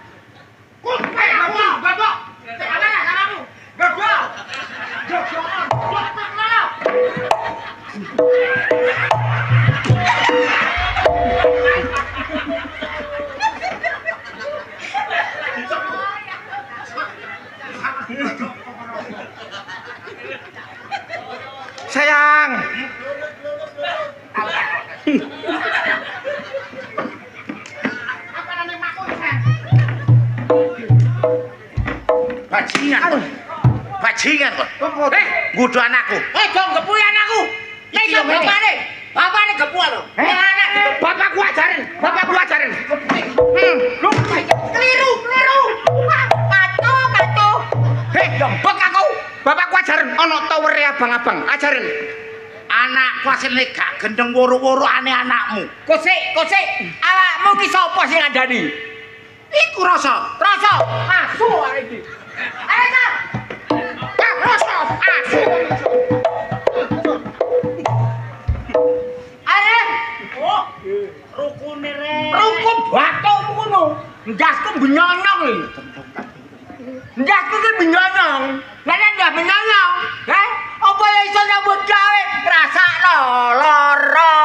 Kok kae kamu, Bapak. Mana kamu? Bapak. Jojoan. Bapak mana? Sayang. Bajingan kok. Bajingan kok. Nggodho anakku. Jong gepuy anakku. Nek iso bapane. Bapane gepuy lho. Anak bapakku ajarin. Bapakku ajarin. Lu keliru. Kacau. Heh, bek aku. Bapakku ajarin ana towere abang-abang. Ajarin. Anakku asline gak gendeng woro-woro ane anakmu. Kosik. Awakmu ki sapa sing ngandani? Iku rasa. Asu arek iki. Ayo, rasa asu. Arek. Oh, rukune rek. Rukun bathukmu ngono. Ndasku benyonyong iki. Ndasku ki benyonyong. Lah nek ndak benyonyong, apa ya iso nyambut gawe? Rasakno lara.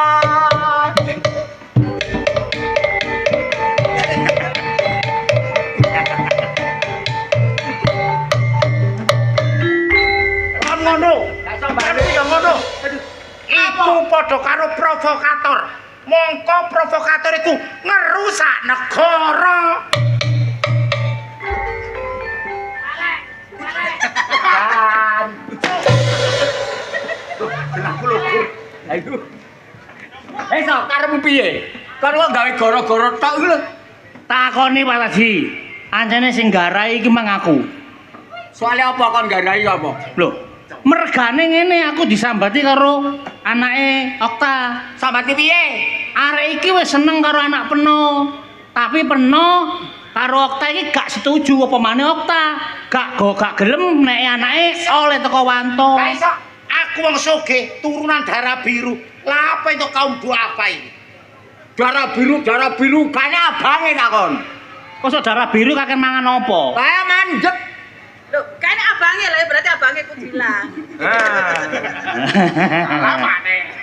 Ngono. Ngono. Iku padha karo provokator. Mongko provokator iku ngerusak negara. Ayo. Sok karepmu piye? Kon kok gawe goro-goro tok iki lho. Takoni Pak Haji. Ancene sing garai iki mang aku. Soale apa kon garai apa? Loh, mergane ngene aku disambati karo anake Okta. Sambati piye? Arek iki wis seneng karo anak Peno. Tapi Peno karo Okta iki gak setuju apa maneh Okta. Gak gelem nek anake oleh teko Wanto. Lah iso aku wong sugih turunan darah biru. Lah apa itu kaum apa ini? Darah biru kane abange takon. Kok darah biru kakek mangan apa? Lah mandek. Loh, kan abange lah berarti abange ku bilang. Salah maneh.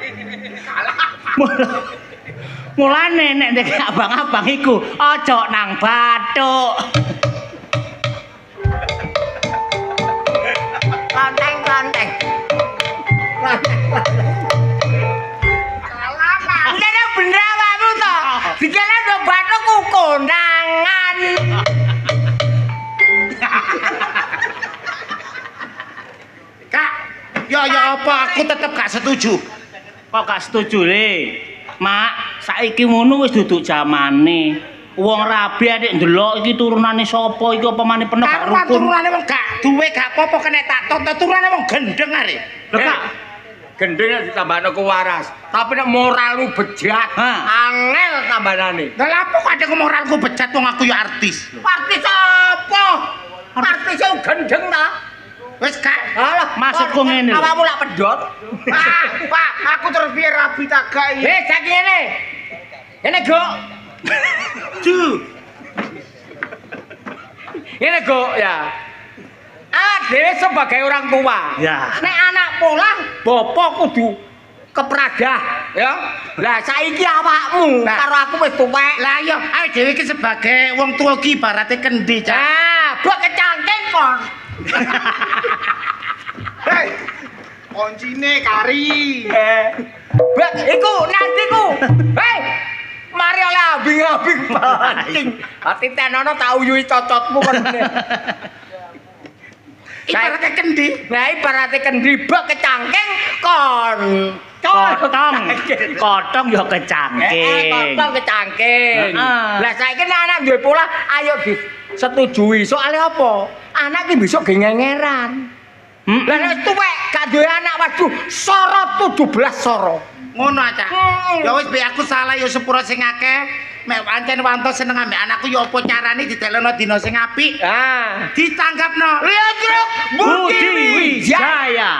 Mulane nek ndek abang-abang iku aja nang bathuk. Klanteng. Salah bener awakmu to. Dikene ndo bathukku kondangan. Kak, ya apa aku tetep gak setuju. Kok gak setuju le? Mak, saiki ngono wis duduk zamane. Wong rabi adik ndelok iki turunane sapa iki apa maneh Peno gak rukun. Turunane wong gak duwe gak apa-apa kena tak tonton turunane wong gendeng are. Lho Kak, Gendengnya ditambahno ku waras. Tapi nek moralmu bejat, angel tambanane. Lah apa kok ada moralku bejat wong aku ya artis. Artis apa? Artis yang gendeng ta? Wis Kak. Alah, maksudku ngene lho. Awakmu lak pedhot. Pak, aku terus piye rabi tak gawe. Saiki ngene. Ngene, Go. Ngene, Go, ya. Dhewe sebagai orang tua. Ya. Nek anak pola, bapak kudu kepradah, ya. Lah saiki awakmu karo aku wis tuwek. Lah iya, ayo dhewe iki sebagai wong tua ki ibarate kendi, Cak. Mbok kecangking kon. Hei. Koncine kari. Mbak, iku nanti ku. Hei. Mari oleh abing-abing pancing. Ati tenono tak uyuhi cocotmu kon. Ibarate kendi. Nah, ibarate kendi bak kecangking kon. Kotong ya kecangking. Kotong kecangking. Heeh. Lah saiki nek anak duwe pola ayo disetujui. Soalnya apa? Anak iki besok gengeran. Lah nek tuwek gak duwe anak waduh soro 17 soro. Ngono aja. Ya wis be aku salah ya sepura sing akeh. mek pancen wanto seneng ambek anakku ya apa carane ditelokno dina sing apik. Ah, Ditanggapno. lihat truk Budi Wijaya.